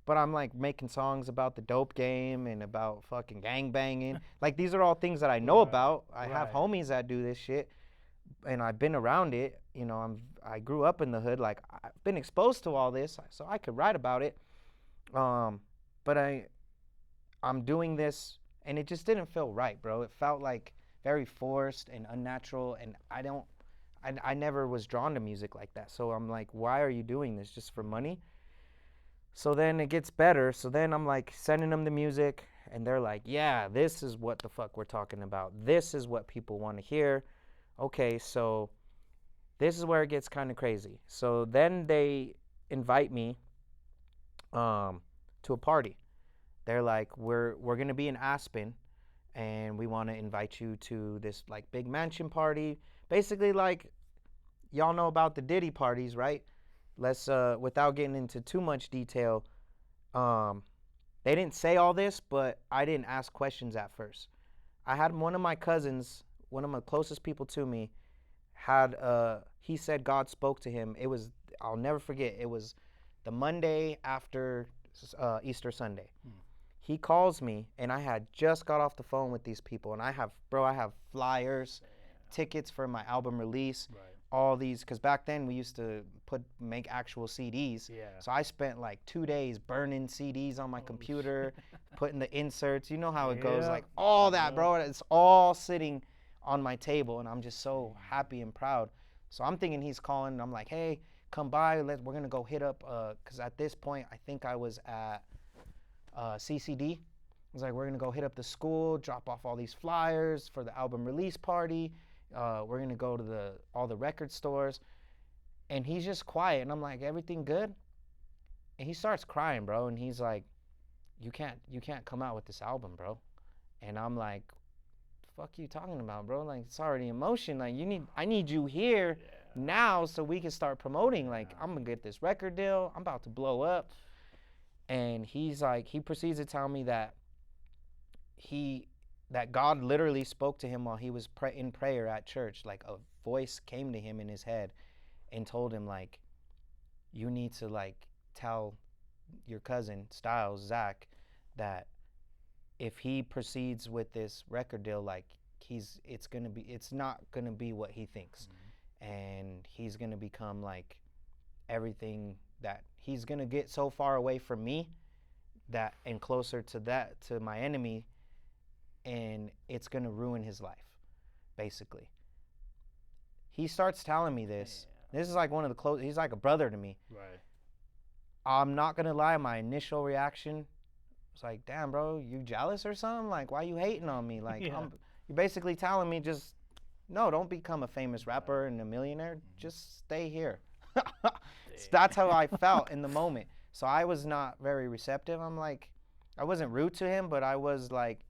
Speaker 3: But I'm like making songs about the dope game and about fucking gang banging. Like, these are all things that I know about. I have homies that do this shit, and I've been around it. I grew up in the hood. Like, I've been exposed to all this, so I could write about it. But I'm doing this, and it just didn't feel right, bro. It felt like very forced and unnatural, and I never was drawn to music like that. So I'm like, why are you doing this? Just for money? So then it gets better. So then I'm like sending them the music, and they're like, yeah, this is what the fuck we're talking about. This is what people want to hear. Okay, so this is where it gets kind of crazy. So then they invite me to a party. They're like, we're going to be in Aspen, and we want to invite you to this like big mansion party. Basically, like, y'all know about the Diddy parties, right? Let's, without getting into too much detail, they didn't say all this, but I didn't ask questions at first. I had one of my cousins, one of my closest people to me, he said God spoke to him. I'll never forget, it was the Monday after Easter Sunday. He calls me, and I had just got off the phone with these people, and I have flyers, tickets for my album release.
Speaker 2: Right.
Speaker 3: All these, because back then we used to make actual CDs.
Speaker 2: Yeah.
Speaker 3: So I spent like 2 days burning CDs on my computer, putting the inserts. You know how it goes, like all that, bro. It's all sitting on my table, and I'm just so happy and proud. So I'm thinking he's calling, and I'm like, hey, come by. We're gonna go hit up. Because at this point, I think I was at CCD. I was like, we're gonna go hit up the school, drop off all these flyers for the album release party. We're gonna go to all the record stores. And he's just quiet, and I'm like, everything good? And he starts crying, bro, and he's like, you can't come out with this album, bro. And I'm like, fuck you talking about, bro? Like, it's already in motion. Like, I need you here now so we can start promoting. Like, I'm gonna get this record deal. I'm about to blow up. And he's like, he proceeds to tell me that that God literally spoke to him while he was in prayer at church. Like, a voice came to him in his head and told him, like, you need to, like, tell your cousin Stilz, Zach, that if he proceeds with this record deal, like, it's not gonna be what he thinks. And he's gonna become like everything, that he's gonna get so far away from me that, and closer to my enemy, and it's gonna ruin his life, basically. He starts telling me this. This is like one of the close. He's like a brother to me.
Speaker 2: Right.
Speaker 3: I'm not gonna lie. My initial reaction was like, "Damn, bro, you jealous or something? Like, why you hating on me? Like, you're basically telling me just no, don't become a famous rapper and a millionaire. Just stay here." That's how I felt in the moment. So I was not very receptive. I'm like, I wasn't rude to him, but I was like,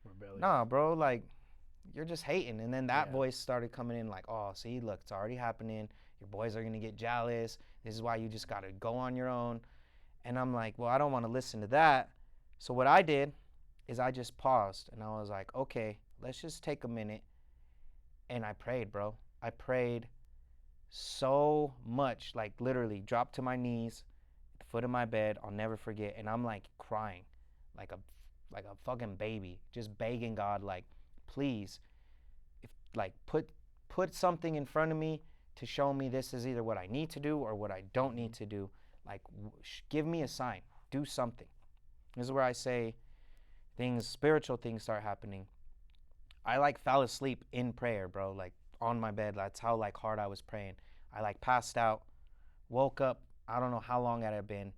Speaker 2: Rebellious.
Speaker 3: nah, bro, like, you're just hating. And then that voice started coming in like, oh, see, look, it's already happening. Your boys are going to get jealous. This is why you just got to go on your own. And I'm like, well, I don't want to listen to that. So what I did is I just paused and I was like, okay, let's just take a minute. And I prayed, bro. I prayed so much, like literally dropped to my knees at the foot of my bed. I'll never forget. And I'm like crying like a fucking baby, just begging God, like, please, if like put something in front of me to show me this is either what I need to do or what I don't need to do. Like, give me a sign, do something. This is where I say spiritual things start happening. I like fell asleep in prayer, bro, like on my bed. That's how like hard I was praying. I like passed out, woke up, I don't know how long it had been,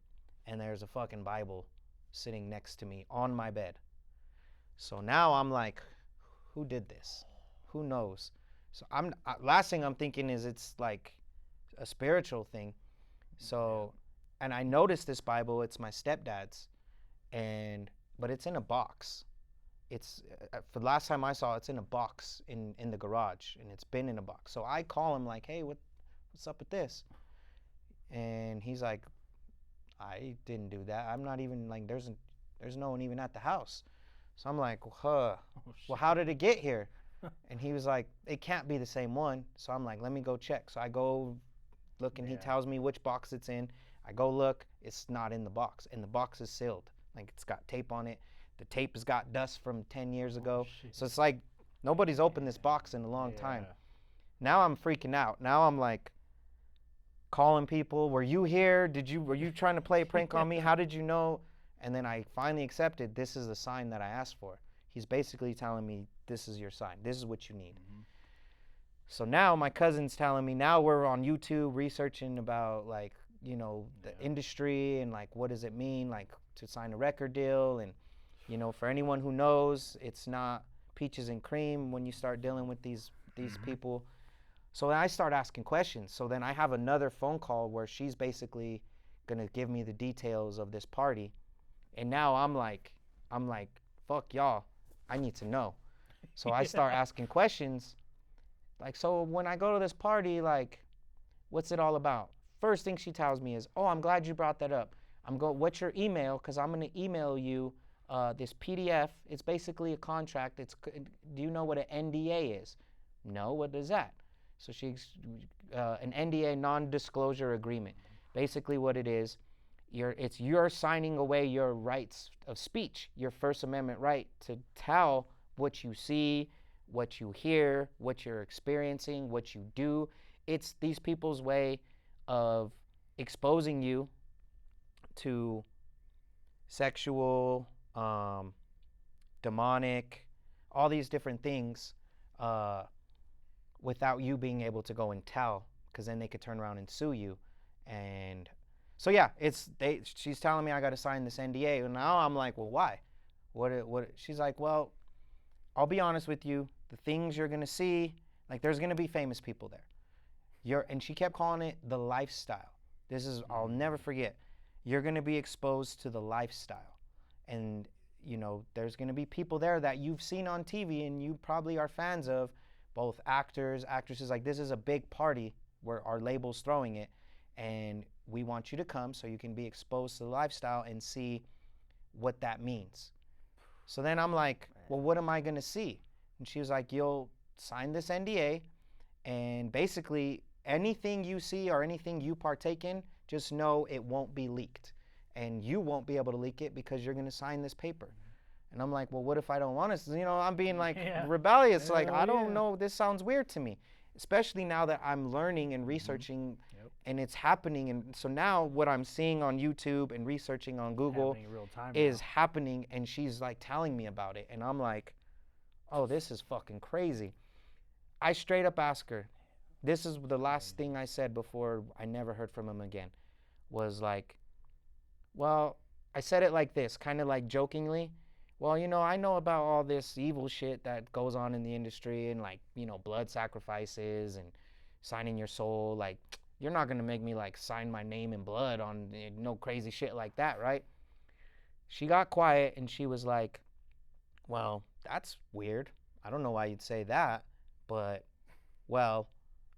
Speaker 3: and there's a fucking Bible sitting next to me on my bed. So now I'm like, who did this? Who knows? So last thing I'm thinking is it's like a spiritual thing. So, and I noticed this Bible, it's my stepdad's, but it's in a box. It's, for the last time I saw, it's in a box in the garage, and it's been in a box. So I call him like, hey, what's up with this? And he's like, I didn't do that. I'm not even, like, there's no one even at the house. So I'm like, well, how did it get here? And he was like, it can't be the same one. So I'm like, let me go check. So I go look, and he tells me which box it's in. I go look, it's not in the box, and the box is sealed. Like, it's got tape on it. The tape has got dust from 10 years ago. So it's like, nobody's opened this box in a long time. Now I'm freaking out. Now I'm like calling people, were you here? Were you trying to play a prank on me? How did you know? And then I finally accepted, this is the sign that I asked for. He's basically telling me, this is your sign. This is what you need. So now my cousin's telling me, now we're on YouTube researching about, like, you know, the industry and like, what does it mean, like, to sign a record deal? And, you know, for anyone who knows, it's not peaches and cream when you start dealing with these people. So then I start asking questions. So then I have another phone call where she's basically gonna give me the details of this party. And now I'm like, fuck y'all, I need to know. So I start asking questions. Like, so when I go to this party, like, what's it all about? First thing she tells me is, oh, I'm glad you brought that up. What's your email? Because I'm going to email you this PDF. It's basically a contract. Do you know what an NDA is? No, what is that? So an NDA, non-disclosure agreement. Basically what it is, you're signing away your rights of speech, your First Amendment right to tell what you see, what you hear, what you're experiencing, what you do. It's these people's way of exposing you to sexual, demonic, all these different things without you being able to go and tell, because then they could turn around and sue you. And so yeah, she's telling me I got to sign this NDA, and now I'm like, well, why? What? She's like, well, I'll be honest with you. The things you're gonna see, like, there's gonna be famous people there. And she kept calling it the lifestyle. I'll never forget. You're gonna be exposed to the lifestyle. and you know, there's going to be people there that you've seen on TV and you probably are fans of, both actors, actresses. Like, this is a big party where our label's throwing it, and we want you to come so you can be exposed to the lifestyle and see what that means. So then I'm like, well, what am I going to see? And she was like, you'll sign this NDA, and basically anything you see or anything you partake in, just know it won't be leaked. And you won't be able to leak it because you're going to sign this paper. And I'm like, well, what if I don't want to? You know, I'm being like rebellious. Like, I don't know. This sounds weird to me, especially now that I'm learning and researching and it's happening. And so now what I'm seeing on YouTube and researching on Google is happening. And she's like telling me about it. And I'm like, oh, this is fucking crazy. I straight up asked her, this is the last thing I said before I never heard from him again, was like, well, I said it like this, kind of like jokingly. Well, you know, I know about all this evil shit that goes on in the industry and, like, you know, blood sacrifices and signing your soul. Like, you're not going to make me, like, sign my name in blood on no crazy shit like that, right? She got quiet and she was like, well, that's weird. I don't know why you'd say that, but, well,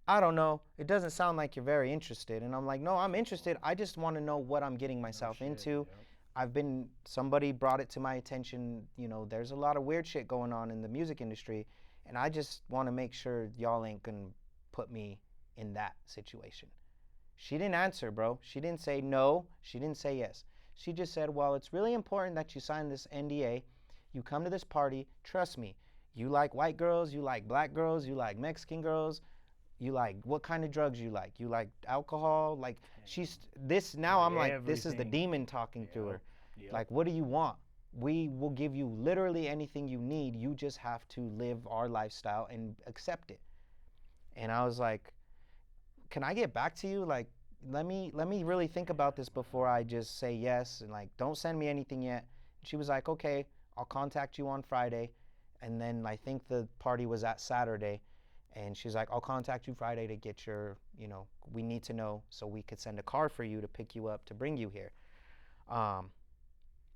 Speaker 3: I don't know. It doesn't sound like you're very interested. And I'm like, no, I'm interested. I just want to know what I'm getting myself into. Somebody brought it to my attention, you know, there's a lot of weird shit going on in the music industry, and I just want to make sure y'all ain't gonna put me in that situation. She didn't answer, bro. She didn't say no. She didn't say yes. She just said, well, it's really important that you sign this NDA. You come to this party. Trust me. You like white girls. You like black girls. You like Mexican girls. You like, what kind of drugs you like? You like alcohol? Like, she's, this, now I'm like, this is the demon talking through her. Like, what do you want? We will give you literally anything you need. You just have to live our lifestyle and accept it. And I was like, can I get back to you? Like, let me really think about this before I just say yes, and like, don't send me anything yet. She was like, okay, I'll contact you on Friday. And then I think the party was at Saturday. And she's like, I'll contact you Friday to get your, you know, we need to know so we could send a car for you to pick you up to bring you here.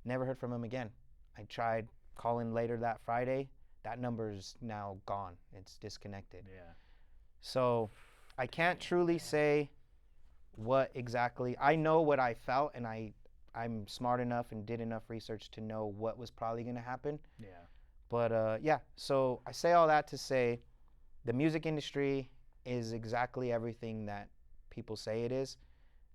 Speaker 3: Never heard from him again. I tried calling later that Friday. That number's now gone. It's disconnected. Yeah. So I can't truly say what exactly. I know what I felt, and I'm smart enough and did enough research to know what was probably going to happen. Yeah. But yeah, so I say all that to say, the music industry is exactly everything that people say it is.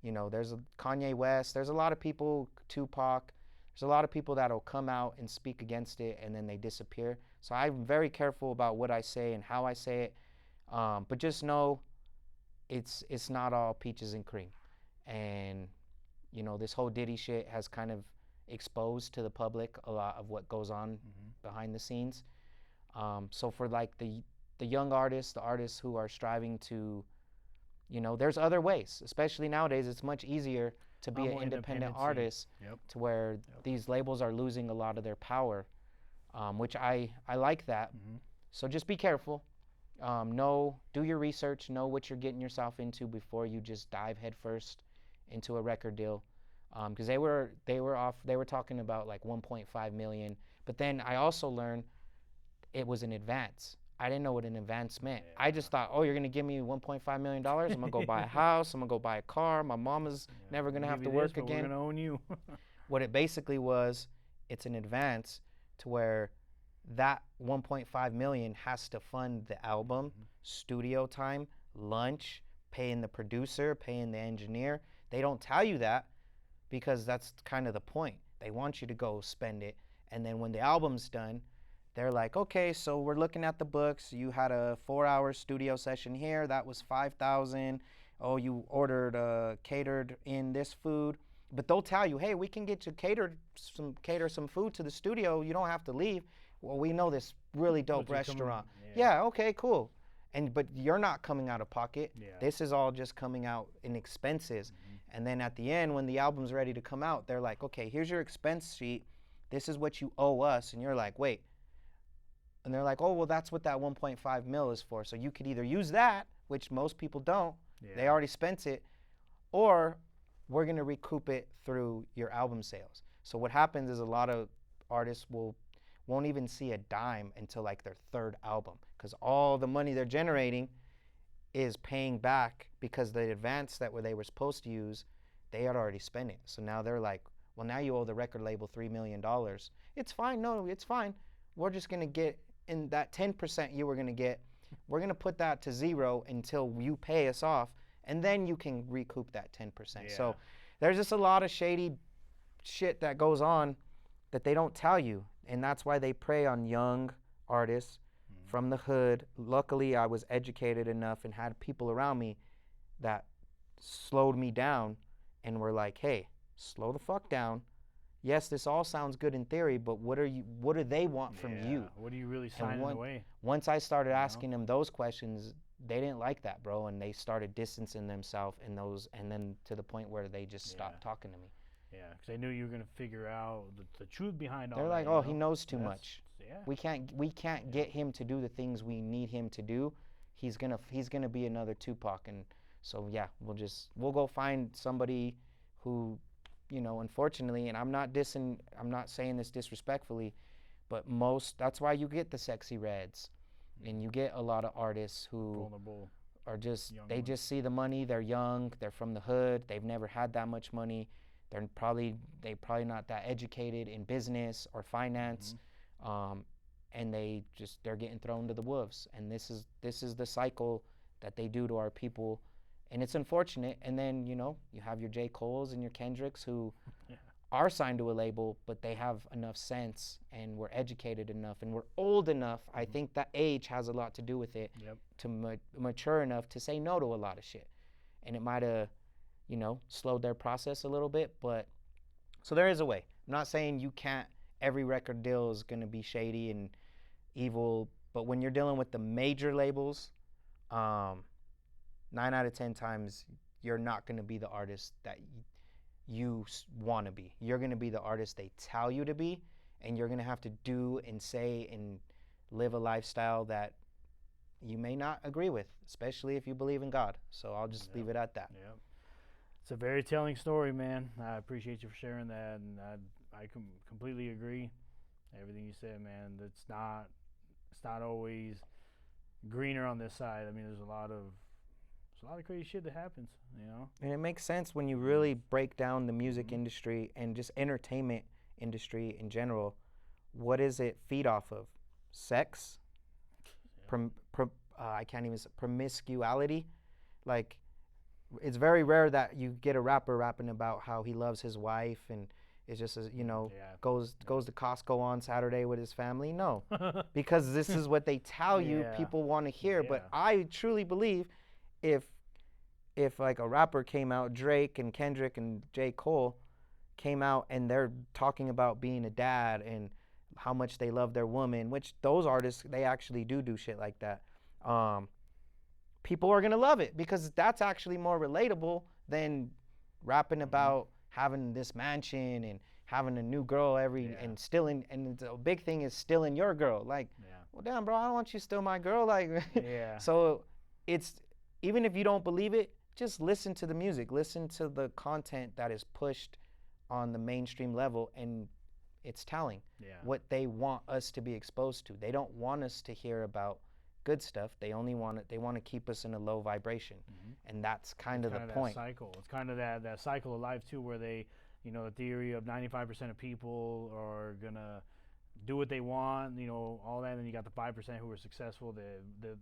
Speaker 3: You know, there's Kanye West, there's a lot of people, Tupac, there's a lot of people that'll come out and speak against it and then they disappear. So I'm very careful about what I say and how I say it. But just know it's not all peaches and cream. And, you know, this whole Diddy shit has kind of exposed to the public a lot of what goes on behind the scenes. So for like the young artists, the artists who are striving to, you know, there's other ways, especially nowadays. It's much easier to be an independent artist to where these labels are losing a lot of their power, which I like that. So just be careful. Do your research, know what you're getting yourself into before you just dive headfirst into a record deal. Because they were talking about like 1.5 million, but then I also learned it was an advance. I didn't know what an advance meant. I just thought, oh, you're gonna give me $1.5 million. I'm gonna go buy a house. I'm gonna go buy a car. My mama's never gonna have to work again.
Speaker 2: We're gonna own you.
Speaker 3: What it basically was, it's an advance to where that 1.5 million has to fund the album, studio time, lunch, paying the producer, paying the engineer. They don't tell you that because that's kind of the point. They want you to go spend it, and then when the album's done, they're like, okay, so we're looking at the books. You had a 4-hour studio session here. That was $5,000. Oh, you ordered catered in this food. But they'll tell you, hey, we can get you cater some food to the studio. You don't have to leave. Well, we know this really dope restaurant. Yeah, okay, cool. But you're not coming out of pocket. This is all just coming out in expenses. And then at the end, when the album's ready to come out, they're like, okay, here's your expense sheet. This is what you owe us. And you're like, wait. And they're like, oh, well, that's what that 1.5 mil is for. So you could either use that, which most people don't. They already spent it. Or we're going to recoup it through your album sales. So what happens is a lot of artists won't even see a dime until like their third album, because all the money they're generating is paying back, because the advance that they were supposed to use, they had already spent it. So now they're like, well, now you owe the record label $3 million. It's fine. No, it's fine. We're just going to get in that 10% you were going to get. We're going to put that to zero until you pay us off, and then you can recoup that 10%.
Speaker 2: Yeah.
Speaker 3: So there's just a lot of shady shit that goes on that they don't tell you. And that's why they prey on young artists from the hood. Luckily, I was educated enough and had people around me that slowed me down and were like, hey, slow the fuck down. Yes, this all sounds good in theory, but what do they want from you?
Speaker 2: What are you really signing away?
Speaker 3: Once I started asking them those questions, they didn't like that, bro, and they started distancing themselves in those, and then to the point where they just stopped talking to me.
Speaker 2: Yeah, because they knew you were gonna figure out the truth behind all
Speaker 3: They're
Speaker 2: that.
Speaker 3: like, oh, he knows too much.
Speaker 2: Yeah.
Speaker 3: We can't get him to do the things we need him to do. He's gonna be another Tupac, and so yeah, we'll go find somebody who, you know, unfortunately, and I'm not saying this disrespectfully, but that's why you get the Sexy Reds, and you get a lot of artists who
Speaker 2: vulnerable
Speaker 3: are just just see the money. They're young, they're from the hood, they've never had that much money. They're probably not that educated in business or finance, and they're getting thrown to the wolves. And this is the cycle that they do to our people, and it's unfortunate. And then, you know, you have your J. Coles and your Kendricks who are signed to a label, but they have enough sense and we're educated enough and we're old enough. I think that age has a lot to do with it, to mature enough to say no to a lot of shit. And it might have, you know, slowed their process a little bit, but so there is a way. I'm not saying every record deal is going to be shady and evil, but when you're dealing with the major labels, 9 out of 10 times you're not going to be the artist that you want to be. You're going to be the artist they tell you to be, and you're going to have to do and say and live a lifestyle that you may not agree with, especially if you believe in God. So I'll just leave it at that.
Speaker 2: Yeah. It's a very telling story, man. I appreciate you for sharing that, and I completely agree. Everything you said, man. It's not always greener on this side. I mean, there's a lot of crazy shit that happens, you know.
Speaker 3: And it makes sense when you really break down the music industry and just entertainment industry in general. What does it feed off of? Sex, I can't even say promiscuity. Like, it's very rare that you get a rapper rapping about how he loves his wife and is just, you know, goes to Costco on Saturday with his family. No, because this is what they tell you people want to hear. But I truly believe if like a rapper came out, Drake and Kendrick and J. Cole came out and they're talking about being a dad and how much they love their woman, which those artists, they actually do shit like that. People are going to love it because that's actually more relatable than rapping about having this mansion and having a new girl and stealing, and the big thing is stealing your girl. Like, well, damn, bro, I don't want you to steal my girl. Like, so it's, even if you don't believe it, just listen to the music, listen to the content that is pushed on the mainstream level, and it's telling what they want us to be exposed to. They don't want us to hear about good stuff. They only want it. They want to keep us in a low vibration, and that's kind of the point.
Speaker 2: Cycle. It's kind of that cycle of life too, where they, you know, the theory of 95% of people are gonna do what they want, you know, all that, and then you got the 5% who are successful, the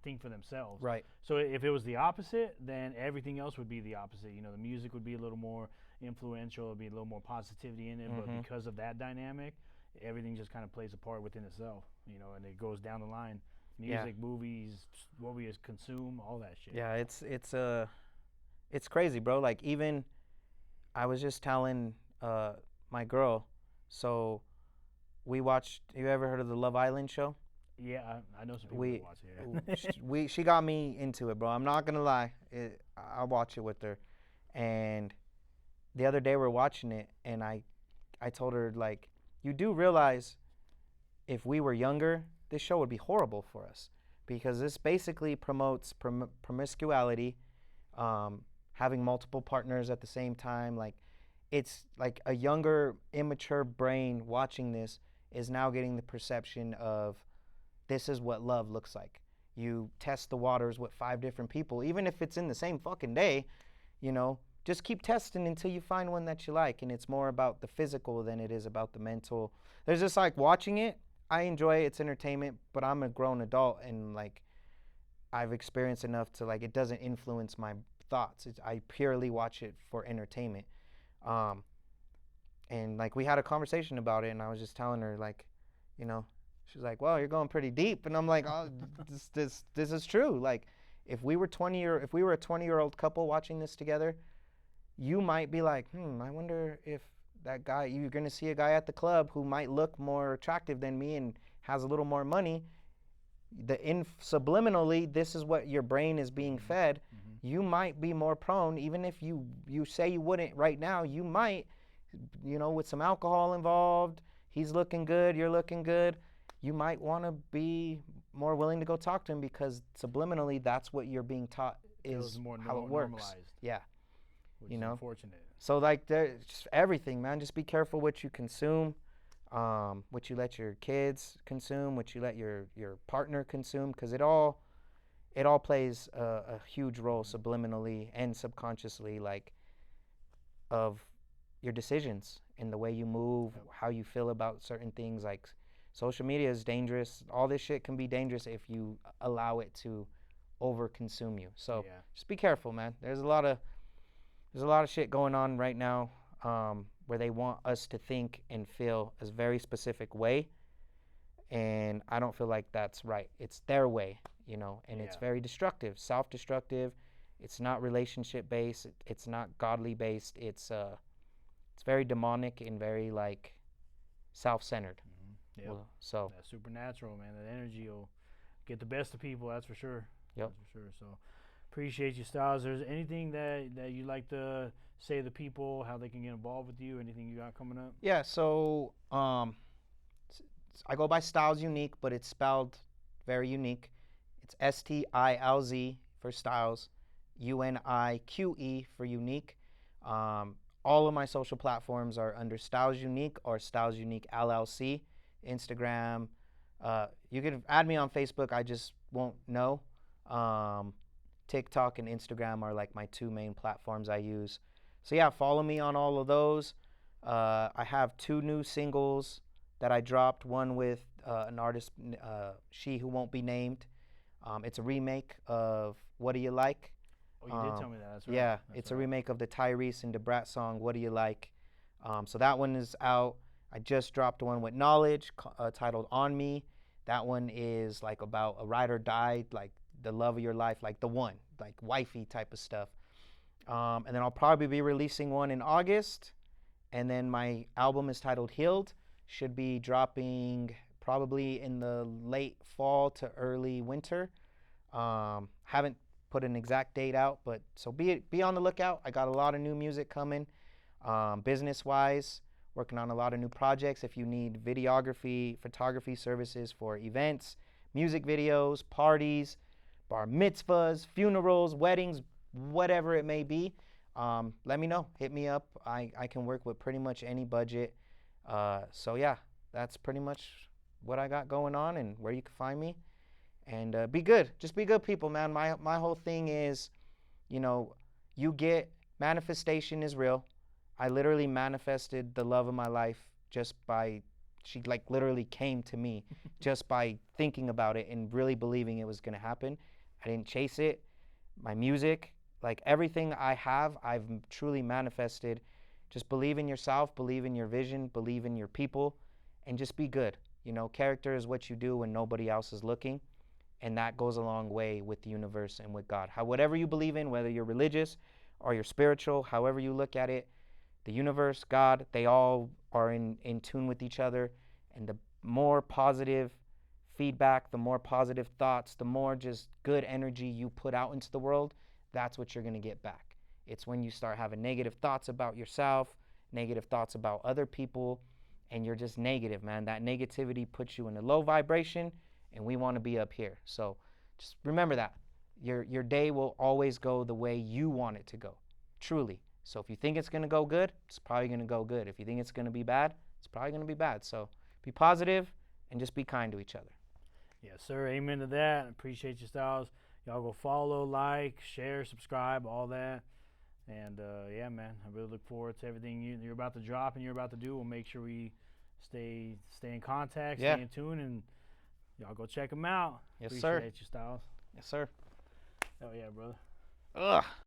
Speaker 2: think for themselves.
Speaker 3: Right.
Speaker 2: So if it was the opposite, then everything else would be the opposite. You know, the music would be a little more influential, it'd be a little more positivity in it, but because of that dynamic, everything just kind of plays a part within itself, you know, and it goes down the line. Music, movies, what we consume, all that shit.
Speaker 3: Yeah, it's crazy, bro. Like, even I was just telling my girl, so we watched, you ever heard of the Love Island show?
Speaker 2: Yeah, I know some people who watch it.
Speaker 3: She got me into it, bro. I'm not gonna lie. I watch it with her, and the other day we're watching it, and I told her, like, you do realize if we were younger, this show would be horrible for us, because this basically promotes promiscuity, having multiple partners at the same time. Like, it's like a younger, immature brain watching this is now getting the perception of this is what love looks like. You test the waters with 5 different people, even if it's in the same fucking day, you know, just keep testing until you find one that you like. And it's more about the physical than it is about the mental. There's just like watching it, I enjoy it, it's entertainment, but I'm a grown adult and like I've experienced enough to like it doesn't influence my thoughts. I purely watch it for entertainment. Um, and like we had a conversation about it, and I was just telling her like, you know, she's like, "Well, you're going pretty deep," and I'm like, "Oh, this is true." Like, if we were if we were a 20-year-old couple watching this together, you might be like, I wonder if that guy, you're gonna see a guy at the club who might look more attractive than me and has a little more money. Subliminally, this is what your brain is being fed. You might be more prone, even if you say you wouldn't right now, you might, you know, with some alcohol involved, he's looking good, you're looking good, you might want to be more willing to go talk to him because subliminally that's what you're being taught is
Speaker 2: more
Speaker 3: how it works.
Speaker 2: Normalized,
Speaker 3: yeah.
Speaker 2: which
Speaker 3: You
Speaker 2: is
Speaker 3: know?
Speaker 2: unfortunate.
Speaker 3: So like there's just everything, man. Just be careful what you consume, what you let your kids consume, what you let your partner consume, because it all plays a huge role subliminally and subconsciously, like of your decisions and the way you move, how you feel about certain things. Like social media is dangerous. All this shit can be dangerous if you allow it to over consume you. So just be careful, man. There's a lot of shit going on right now where they want us to think and feel a very specific way, and I don't feel like that's right. It's their way, you know, and it's very destructive, self-destructive. It's not relationship based. It's not godly based. It's very demonic and very like self-centered.
Speaker 2: Yep.
Speaker 3: Well, so
Speaker 2: that's supernatural, man. That energy will get the best of people. That's for sure.
Speaker 3: Yep.
Speaker 2: That's for sure. So appreciate you, Styles. There's anything that you like to say to the people, how they can get involved with you? Anything you got coming up?
Speaker 3: Yeah. So I go by Styles Unique, but it's spelled very unique. It's STILZ for Styles, UNIQE for unique. All of my social platforms are under Styles Unique or Styles Unique LLC. Instagram. You can add me on Facebook. I just won't know. TikTok and Instagram are like my 2 main platforms I use. So yeah, follow me on all of those. I have 2 new singles that I dropped. One with an artist, She Who Won't Be Named. It's a remake of What Do You Like?
Speaker 2: Oh, you did tell me that. That's right.
Speaker 3: Yeah,
Speaker 2: That's
Speaker 3: it's
Speaker 2: right.
Speaker 3: a remake of the Tyrese and DeBrat song, What Do You Like? So that one is out. I just dropped one with Knowledge titled On Me. That one is like about a ride or die, like the love of your life, like the one, like wifey type of stuff. And then I'll probably be releasing one in August. And then my album is titled Healed. Should be dropping probably in the late fall to early winter. Haven't put an exact date out, but so be on the lookout. I got a lot of new music coming. Business-wise, working on a lot of new projects. If you need videography, photography services for events, music videos, parties, bar mitzvahs, funerals, weddings, whatever it may be, let me know. Hit me up. I can work with pretty much any budget. So yeah, that's pretty much what I got going on and where you can find me. And be good. Just be good people, man. My whole thing is, you know, manifestation is real. I literally manifested the love of my life just by, she like literally came to me just by thinking about it and really believing it was going to happen. I didn't chase it. My music, like everything I have, I've truly manifested. Just believe in yourself, believe in your vision, believe in your people, and just be good. You know, character is what you do when nobody else is looking, and that goes a long way with the universe and with God. Whatever you believe in, whether you're religious or you're spiritual, however you look at it, the universe, God, they all are in tune with each other, and the more positive feedback, the more positive thoughts, the more just good energy you put out into the world, that's what you're going to get back. It's when you start having negative thoughts about yourself, negative thoughts about other people, and you're just negative, man. That negativity puts you in a low vibration, and we want to be up here. So just remember that. Your day will always go the way you want it to go. Truly. So if you think it's gonna go good, it's probably gonna go good. If you think it's gonna be bad, it's probably gonna be bad. So be positive and just be kind to each other.
Speaker 2: Yes, sir. Amen to that. Appreciate you, Styles. Y'all go follow, like, share, subscribe, all that. And yeah, man, I really look forward to everything you're about to drop and you're about to do. We'll make sure we stay in contact,
Speaker 3: Yeah.
Speaker 2: stay in tune, and y'all go check them out.
Speaker 3: Yes, sir.
Speaker 2: Appreciate you, Styles.
Speaker 3: Yes, sir.
Speaker 2: Oh yeah, brother.
Speaker 3: Ugh.